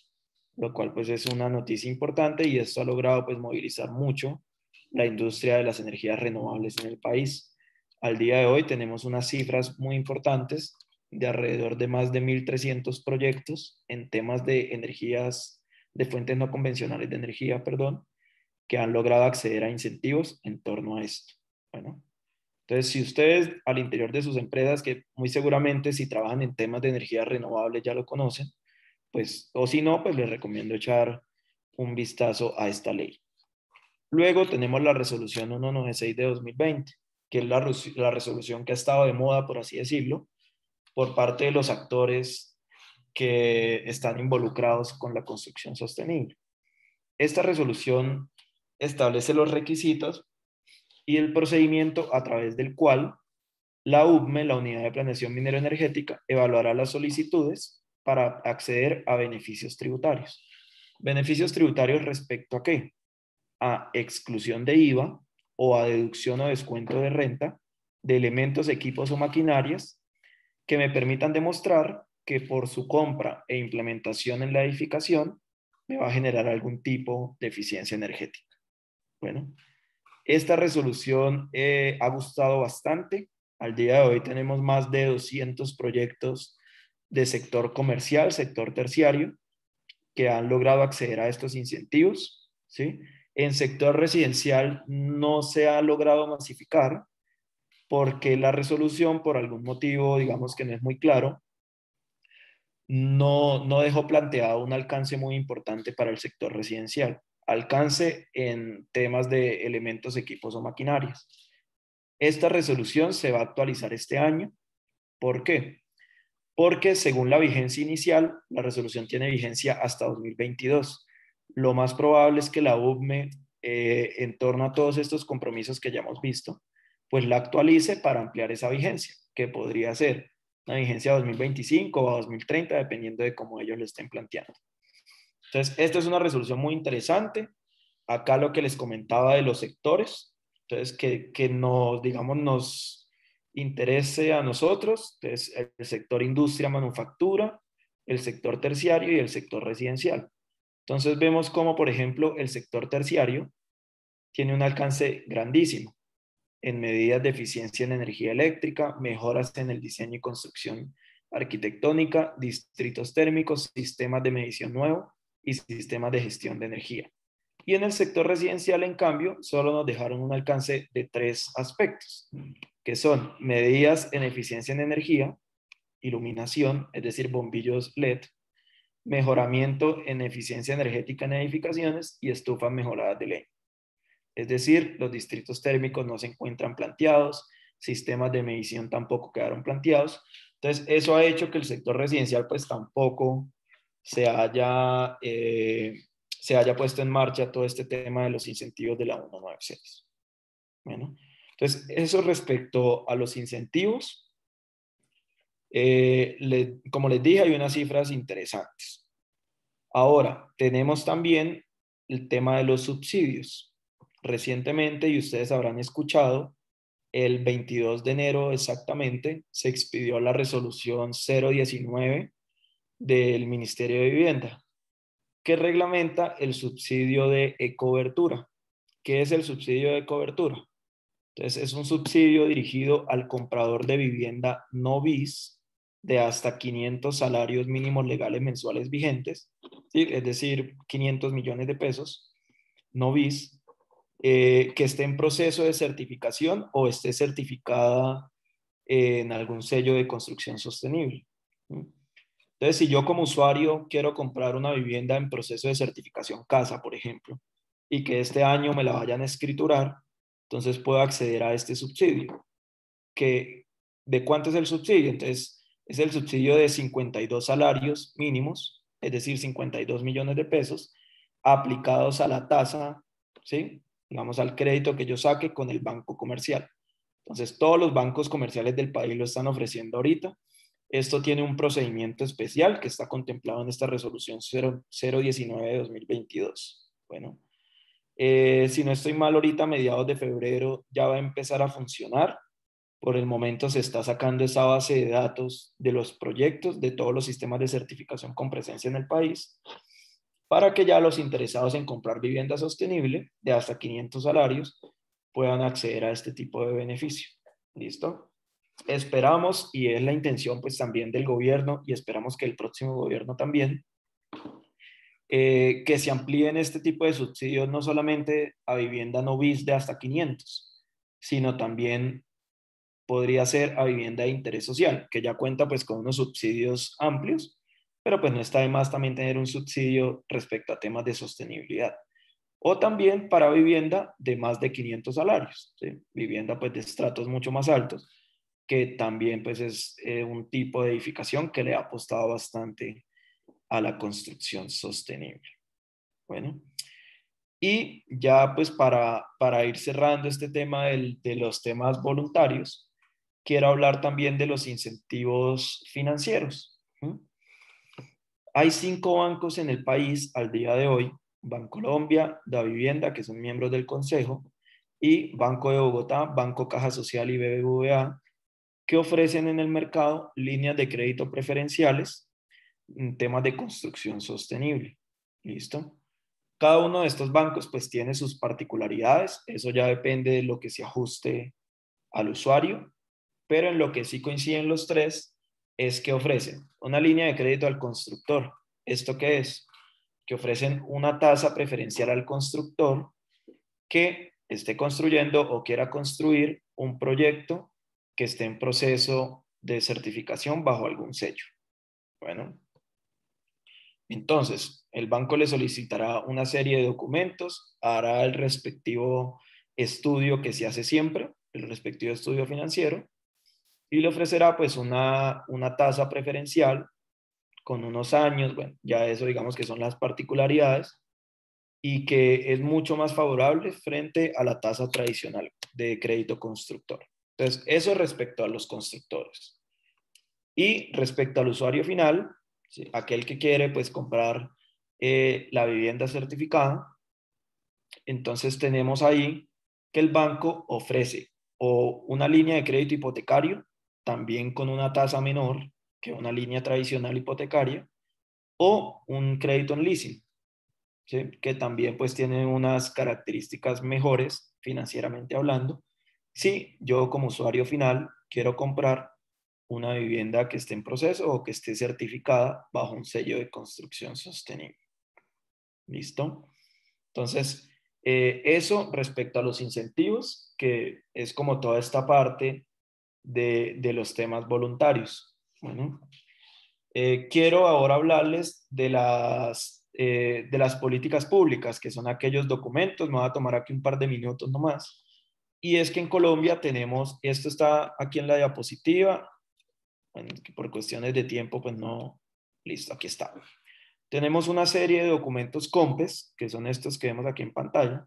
lo cual pues es una noticia importante y esto ha logrado pues movilizar mucho la industria de las energías renovables en el país. Al día de hoy tenemos unas cifras muy importantes de alrededor de más de 1.300 proyectos en temas de energías, de fuentes no convencionales de energía, perdón, que han logrado acceder a incentivos en torno a esto. Bueno, entonces si ustedes al interior de sus empresas, que muy seguramente si trabajan en temas de energía renovable ya lo conocen, pues, o si no, pues les recomiendo echar un vistazo a esta ley. Luego tenemos la resolución 196 de 2020, que es la resolución que ha estado de moda, por así decirlo, por parte de los actores que están involucrados con la construcción sostenible. Esta resolución establece los requisitos y el procedimiento a través del cual la UBME, la Unidad de Planeación Minero Energética, evaluará las solicitudes para acceder a beneficios tributarios. ¿Beneficios tributarios respecto a qué? A exclusión de IVA o a deducción o descuento de renta de elementos, equipos o maquinarias que me permitan demostrar que por su compra e implementación en la edificación me va a generar algún tipo de eficiencia energética. Bueno, esta resolución ha gustado bastante. Al día de hoy tenemos más de 200 proyectos de sector comercial, sector terciario, que han logrado acceder a estos incentivos, ¿sí? En sector residencial no se ha logrado masificar porque la resolución, por algún motivo, digamos que no es muy claro, no dejó planteado un alcance muy importante para el sector residencial. Alcance en temas de elementos, equipos o maquinarias. Esta resolución se va a actualizar este año. ¿Por qué? Porque según la vigencia inicial, la resolución tiene vigencia hasta 2022. Lo más probable es que la UBME, en torno a todos estos compromisos que ya hemos visto, pues la actualice para ampliar esa vigencia, que podría ser una vigencia a 2025 o a 2030, dependiendo de cómo ellos lo estén planteando. Entonces, esta es una resolución muy interesante. Acá lo que les comentaba de los sectores, entonces que nos, digamos, nos interese a nosotros, entonces el sector industria, manufactura, el sector terciario y el sector residencial. Entonces vemos como, por ejemplo, el sector terciario tiene un alcance grandísimo en medidas de eficiencia en energía eléctrica, mejoras en el diseño y construcción arquitectónica, distritos térmicos, sistemas de medición nuevo y sistemas de gestión de energía. Y en el sector residencial, en cambio, solo nos dejaron un alcance de 3 aspectos, que son medidas en eficiencia en energía, iluminación, es decir, bombillos LED, mejoramiento en eficiencia energética en edificaciones y estufas mejoradas de leña. Es decir, los distritos térmicos no se encuentran planteados, sistemas de medición tampoco quedaron planteados. Entonces, eso ha hecho que el sector residencial pues tampoco se haya, se haya puesto en marcha todo este tema de los incentivos de la 196. Bueno, entonces, eso respecto a los incentivos, como les dije, hay unas cifras interesantes. Ahora, tenemos también el tema de los subsidios. Recientemente, y ustedes habrán escuchado, el 22 de enero exactamente, se expidió la resolución 019 del Ministerio de Vivienda, que reglamenta el subsidio de ecobertura. ¿Qué es el subsidio de ecobertura? Entonces, es un subsidio dirigido al comprador de vivienda no bis de hasta 500 salarios mínimos legales mensuales vigentes, ¿sí? Es decir, 500 millones de pesos, no bis, que esté en proceso de certificación o esté certificada en algún sello de construcción sostenible. Entonces, si yo como usuario quiero comprar una vivienda en proceso de certificación casa, por ejemplo, y que este año me la vayan a escriturar, entonces puedo acceder a este subsidio. ¿De cuánto es el subsidio? Entonces, es el subsidio de 52 salarios mínimos, es decir, 52 millones de pesos, aplicados a la tasa, ¿sí? Digamos, al crédito que yo saque con el banco comercial. Entonces, todos los bancos comerciales del país lo están ofreciendo ahorita. Esto tiene un procedimiento especial que está contemplado en esta resolución 019 de 2022. Bueno, si no estoy mal, ahorita a mediados de febrero ya va a empezar a funcionar. Por el momento se está sacando esa base de datos de los proyectos de todos los sistemas de certificación con presencia en el país para que ya los interesados en comprar vivienda sostenible de hasta 500 salarios puedan acceder a este tipo de beneficio. ¿Listo? Esperamos, y es la intención pues también del gobierno, y esperamos que el próximo gobierno también, que se amplíen este tipo de subsidios no solamente a vivienda no bis de hasta 500, sino también podría ser a vivienda de interés social, que ya cuenta pues con unos subsidios amplios, pero pues no está de más también tener un subsidio respecto a temas de sostenibilidad. O también para vivienda de más de 500 salarios, ¿sí? Vivienda pues de estratos mucho más altos, que también pues es un tipo de edificación que le ha apostado bastante a la construcción sostenible. Bueno, y ya pues para ir cerrando este tema de los temas voluntarios, quiero hablar también de los incentivos financieros. ¿Mm? Hay 5 bancos en el país al día de hoy: Bancolombia, Davivienda, que son miembros del Consejo, y Banco de Bogotá, Banco Caja Social y BBVA, que ofrecen en el mercado líneas de crédito preferenciales en temas de construcción sostenible. ¿Listo? Cada uno de estos bancos pues tiene sus particularidades, eso ya depende de lo que se ajuste al usuario, pero en lo que sí coinciden los tres es que ofrecen una línea de crédito al constructor. ¿Esto qué es? Que ofrecen una tasa preferencial al constructor que esté construyendo o quiera construir un proyecto que esté en proceso de certificación bajo algún sello. Bueno, entonces el banco le solicitará una serie de documentos, hará el respectivo estudio que se hace siempre, el respectivo estudio financiero, y le ofrecerá pues una tasa preferencial con unos años, bueno, ya eso digamos que son las particularidades, y que es mucho más favorable frente a la tasa tradicional de crédito constructor. Entonces, eso respecto a los constructores. Y respecto al usuario final, ¿sí? Aquel que quiere pues comprar la vivienda certificada, entonces tenemos ahí que el banco ofrece o una línea de crédito hipotecario, también con una tasa menor que una línea tradicional hipotecaria, o un crédito en leasing, ¿sí? Que también pues tiene unas características mejores financieramente hablando. Si yo como usuario final quiero comprar una vivienda que esté en proceso o que esté certificada bajo un sello de construcción sostenible. ¿Listo? Entonces, eso respecto a los incentivos, que es como toda esta parte de los temas voluntarios. Bueno, quiero ahora hablarles de las políticas públicas, que son aquellos documentos. Me voy a tomar aquí un par de minutos nomás. Y es que en Colombia tenemos, esto está aquí en la diapositiva, bueno, que por cuestiones de tiempo, pues no, listo, aquí está. Tenemos una serie de documentos COMPES, que son estos que vemos aquí en pantalla,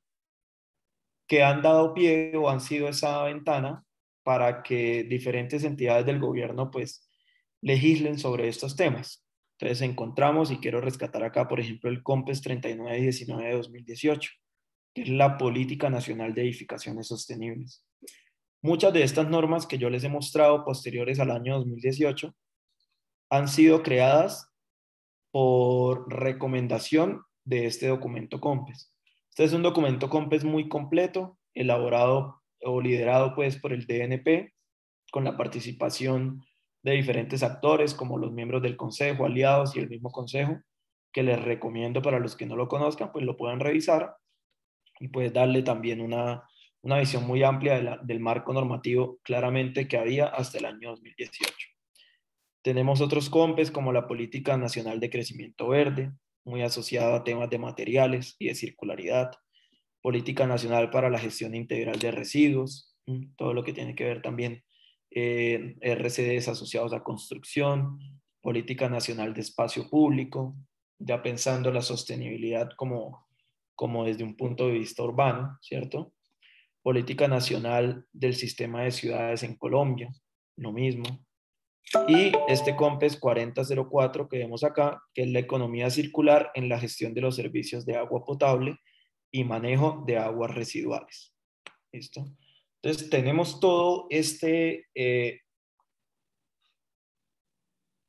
que han dado pie o han sido esa ventana para que diferentes entidades del gobierno pues legislen sobre estos temas. Entonces encontramos, y quiero rescatar acá, por ejemplo, el COMPES 3919 de 2018, que es la Política Nacional de Edificaciones Sostenibles. Muchas de estas normas que yo les he mostrado posteriores al año 2018 han sido creadas por recomendación de este documento COMPES. Este es un documento COMPES muy completo, elaborado o liderado pues por el DNP, con la participación de diferentes actores como los miembros del consejo, aliados y el mismo consejo, que les recomiendo para los que no lo conozcan, pues lo puedan revisar y pues darle también una visión muy amplia del marco normativo claramente que había hasta el año 2018. Tenemos otros COMPES como la Política Nacional de Crecimiento Verde, muy asociado a temas de materiales y de circularidad. Política Nacional para la Gestión Integral de Residuos, todo lo que tiene que ver también RCDs asociados a construcción. Política Nacional de Espacio Público, ya pensando la sostenibilidad como desde un punto de vista urbano, ¿cierto? Política Nacional del Sistema de Ciudades en Colombia, lo mismo. Y este COMPES 4004 que vemos acá, que es la economía circular en la gestión de los servicios de agua potable y manejo de aguas residuales. ¿Listo? Entonces tenemos todo este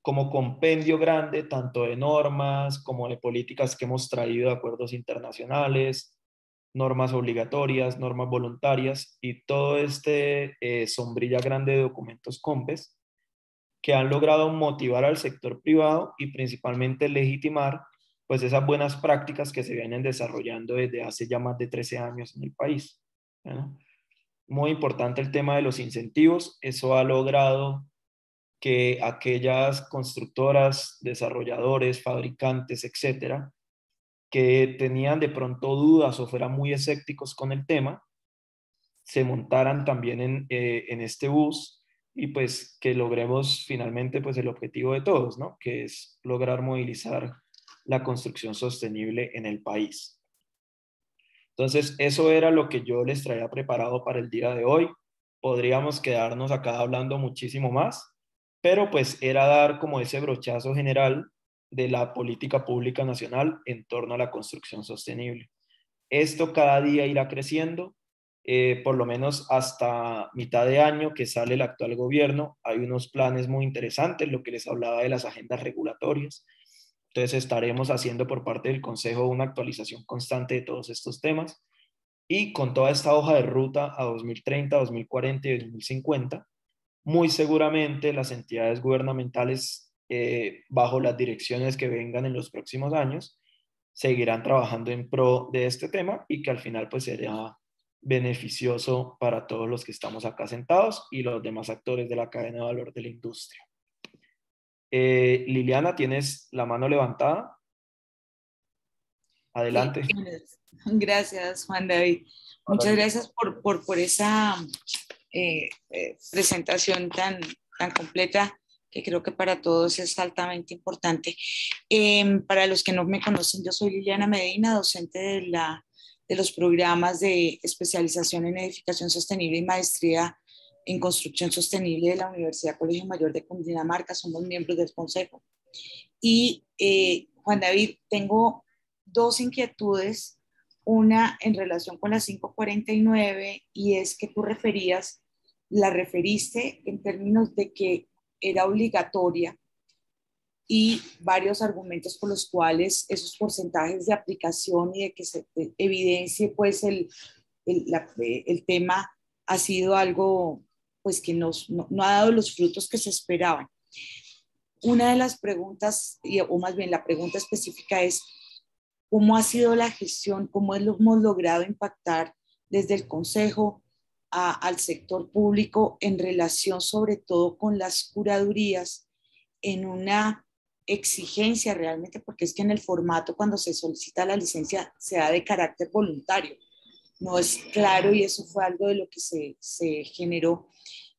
como compendio grande, tanto de normas como de políticas que hemos traído de acuerdos internacionales, normas obligatorias, normas voluntarias y todo este sombrilla grande de documentos COMPES que han logrado motivar al sector privado y principalmente legitimar pues esas buenas prácticas que se vienen desarrollando desde hace ya más de 13 años en el país, ¿no? Muy importante el tema de los incentivos. Eso ha logrado que aquellas constructoras, desarrolladores, fabricantes, etcétera, que tenían de pronto dudas o fueran muy escépticos con el tema, se montaran también en este bus y pues que logremos finalmente pues el objetivo de todos, ¿no? Que es lograr movilizar la construcción sostenible en el país. Entonces, eso era lo que yo les traía preparado para el día de hoy. Podríamos quedarnos acá hablando muchísimo más, pero pues era dar como ese brochazo general de la política pública nacional en torno a la construcción sostenible. Esto cada día irá creciendo, por lo menos hasta mitad de año que sale el actual gobierno. Hay unos planes muy interesantes, lo que les hablaba de las agendas regulatorias. Entonces estaremos haciendo por parte del Consejo una actualización constante de todos estos temas y con toda esta hoja de ruta a 2030, 2040 y 2050, muy seguramente las entidades gubernamentales, bajo las direcciones que vengan en los próximos años, seguirán trabajando en pro de este tema y que al final pues será beneficioso para todos los que estamos acá sentados y los demás actores de la cadena de valor de la industria. Liliana, tienes la mano levantada. Adelante. Gracias, Juan David. Muchas gracias por esa presentación tan completa que creo que para todos es altamente importante. Para los que no me conocen, yo soy Liliana Medina, docente de los programas de especialización en edificación sostenible y maestría en construcción sostenible de la Universidad Colegio Mayor de Cundinamarca. Somos miembros del consejo. Y Juan David, tengo dos inquietudes, una en relación con la 549 y es que tú la referiste en términos de que era obligatoria y varios argumentos por los cuales esos porcentajes de aplicación y de que se evidencie pues el tema ha sido algo pues que no ha dado los frutos que se esperaban. Una de las preguntas, o más bien la pregunta específica es, ¿cómo ha sido la gestión? ¿Cómo hemos logrado impactar desde el Consejo al sector público en relación sobre todo con las curadurías en una exigencia realmente? Porque es que en el formato cuando se solicita la licencia se da de carácter voluntario. No es claro y eso fue algo de lo que se generó.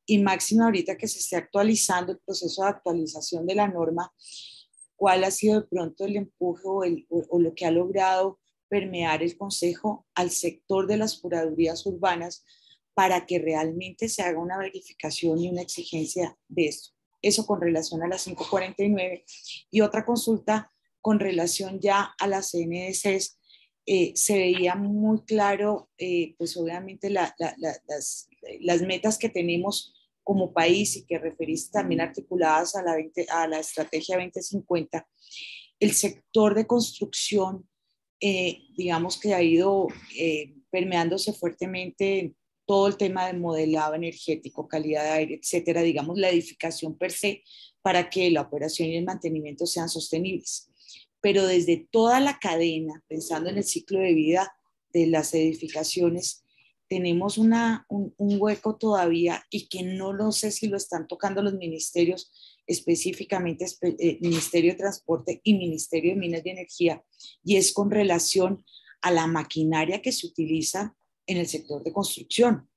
Y máxima ahorita que se esté actualizando el proceso de actualización de la norma, ¿cuál ha sido de pronto el empuje o lo que ha logrado permear el Consejo al sector de las curadurías urbanas para que realmente se haga una verificación y una exigencia de esto? Eso con relación a la 549. Y otra consulta con relación ya a las CNDCs, se veía muy claro, pues obviamente las metas que tenemos como país y que referiste también articuladas a la estrategia 2050, el sector de construcción, digamos que ha ido permeándose fuertemente en todo el tema del modelado energético, calidad de aire, etcétera, digamos la edificación per se, para que la operación y el mantenimiento sean sostenibles. Pero desde toda la cadena, pensando en el ciclo de vida de las edificaciones, tenemos un hueco todavía y que no lo sé si lo están tocando los ministerios, específicamente Ministerio de Transporte y Ministerio de Minas y Energía, y es con relación a la maquinaria que se utiliza en el sector de construcción.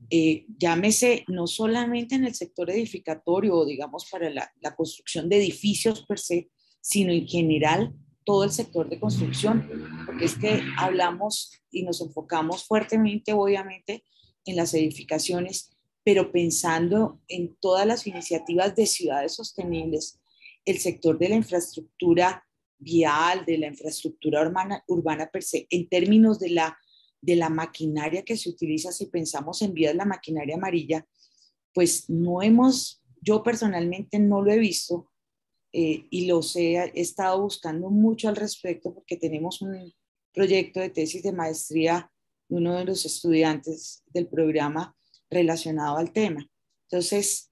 Llámese no solamente en el sector edificatorio o digamos para la construcción de edificios per se, sino en general todo el sector de construcción, porque es que hablamos y nos enfocamos fuertemente, obviamente, en las edificaciones, pero pensando en todas las iniciativas de ciudades sostenibles, el sector de la infraestructura vial, de la infraestructura urbana per se, en términos de la maquinaria que se utiliza, si pensamos en vías, la maquinaria amarilla, pues no hemos, yo personalmente no lo he visto y he estado buscando mucho al respecto porque tenemos un proyecto de tesis de maestría de uno de los estudiantes del programa relacionado al tema. Entonces,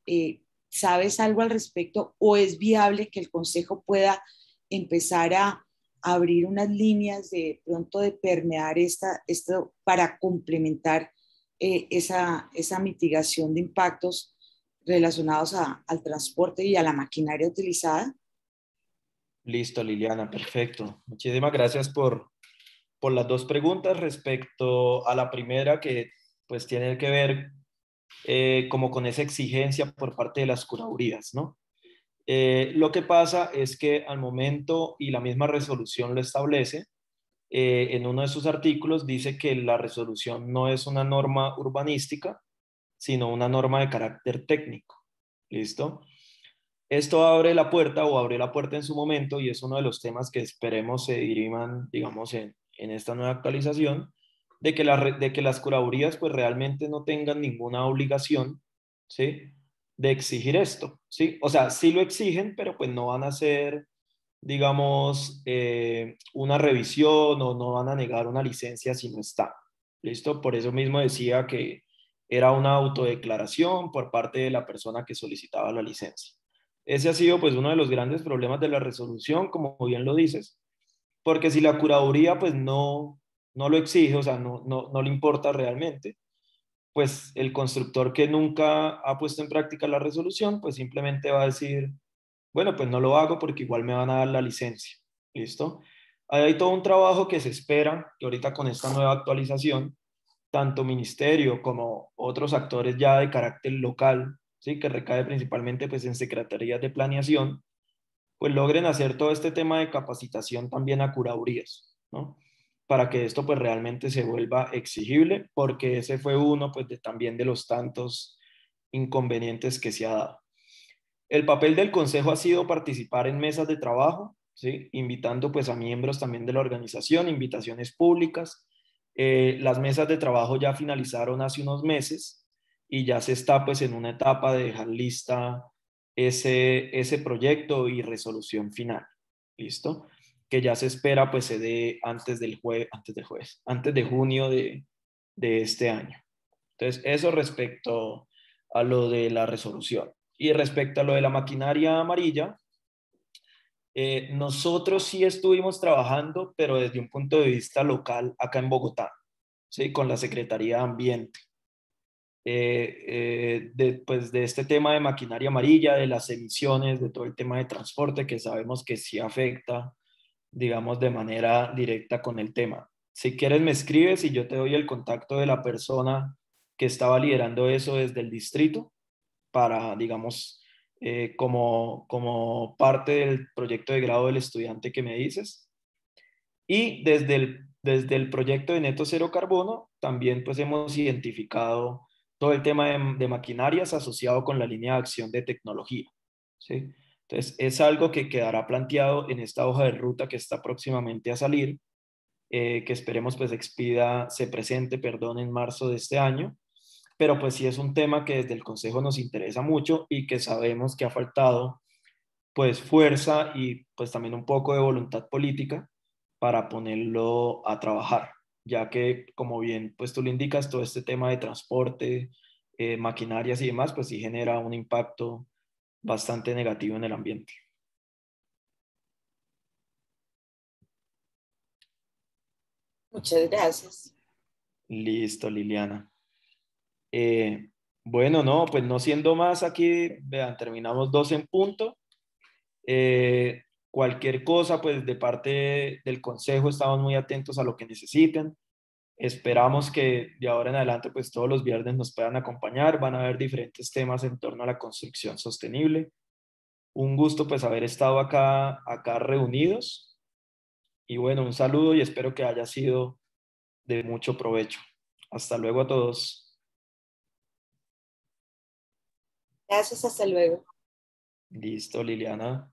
¿sabes algo al respecto o es viable que el Consejo pueda empezar a abrir unas líneas de pronto de permear esto para complementar esa mitigación de impactos relacionados al transporte y a la maquinaria utilizada? Listo, Liliana, perfecto. Muchísimas gracias por las dos preguntas. Respecto a la primera, que pues tiene que ver como con esa exigencia por parte de las curadurías, ¿no? Lo que pasa es que al momento, y la misma resolución lo establece, en uno de sus artículos dice que la resolución no es una norma urbanística, sino una norma de carácter técnico. ¿Listo? Esto abre la puerta o abre la puerta en su momento y es uno de los temas que esperemos se diriman, digamos, en esta nueva actualización, de que las curadurías pues realmente no tengan ninguna obligación, ¿sí? De exigir esto, ¿sí? O sea, sí lo exigen, pero pues no van a hacer, digamos, una revisión o no van a negar una licencia si no está, ¿listo? Por eso mismo decía que era una autodeclaración por parte de la persona que solicitaba la licencia. Ese ha sido pues uno de los grandes problemas de la resolución, como bien lo dices, porque si la curaduría pues no lo exige, o sea, no le importa realmente, pues el constructor que nunca ha puesto en práctica la resolución, pues simplemente va a decir, bueno, pues no lo hago porque igual me van a dar la licencia. ¿Listo? Ahí hay todo un trabajo que se espera que ahorita con esta nueva actualización, tanto ministerio como otros actores ya de carácter local, ¿sí? Que recae principalmente pues en secretarías de planeación, pues logren hacer todo este tema de capacitación también a curadurías, ¿no? Para que esto pues realmente se vuelva exigible, porque ese fue uno pues también de los tantos inconvenientes que se ha dado. El papel del consejo ha sido participar en mesas de trabajo, ¿sí? Invitando pues a miembros también de la organización, invitaciones públicas. Las mesas de trabajo ya finalizaron hace unos meses y ya se está pues en una etapa de dejar lista ese proyecto y resolución final. ¿Listo? Que ya se espera pues se dé antes de junio de este año. Entonces, eso respecto a lo de la resolución. Y respecto a lo de la maquinaria amarilla, nosotros sí estuvimos trabajando, pero desde un punto de vista local acá en Bogotá, ¿sí? Con la Secretaría de Ambiente. Pues de este tema de maquinaria amarilla, de las emisiones, de todo el tema de transporte, que sabemos que sí afecta, digamos, de manera directa con el tema. Si quieres, me escribes y yo te doy el contacto de la persona que estaba liderando eso desde el distrito para, digamos, como parte del proyecto de grado del estudiante que me dices. Y desde el proyecto de Neto Cero Carbono, también pues hemos identificado todo el tema de maquinarias asociado con la línea de acción de tecnología, ¿sí? Entonces, es algo que quedará planteado en esta hoja de ruta que está próximamente a salir, que esperemos pues se presente, perdón, en marzo de este año, pero pues sí es un tema que desde el Consejo nos interesa mucho y que sabemos que ha faltado pues fuerza y pues también un poco de voluntad política para ponerlo a trabajar, ya que como bien pues tú lo indicas, todo este tema de transporte, maquinarias y demás, pues sí genera un impacto bastante negativo en el ambiente. Muchas gracias. Listo, Liliana. Eh, bueno, no, pues no siendo más aquí, vean, terminamos 2 en punto. Cualquier cosa, pues de parte del consejo estamos muy atentos a lo que necesiten. Esperamos que de ahora en adelante, pues todos los viernes nos puedan acompañar. Van a haber diferentes temas en torno a la construcción sostenible. Un gusto pues haber estado acá reunidos. Y bueno, un saludo y espero que haya sido de mucho provecho. Hasta luego a todos. Gracias, hasta luego. Listo, Liliana.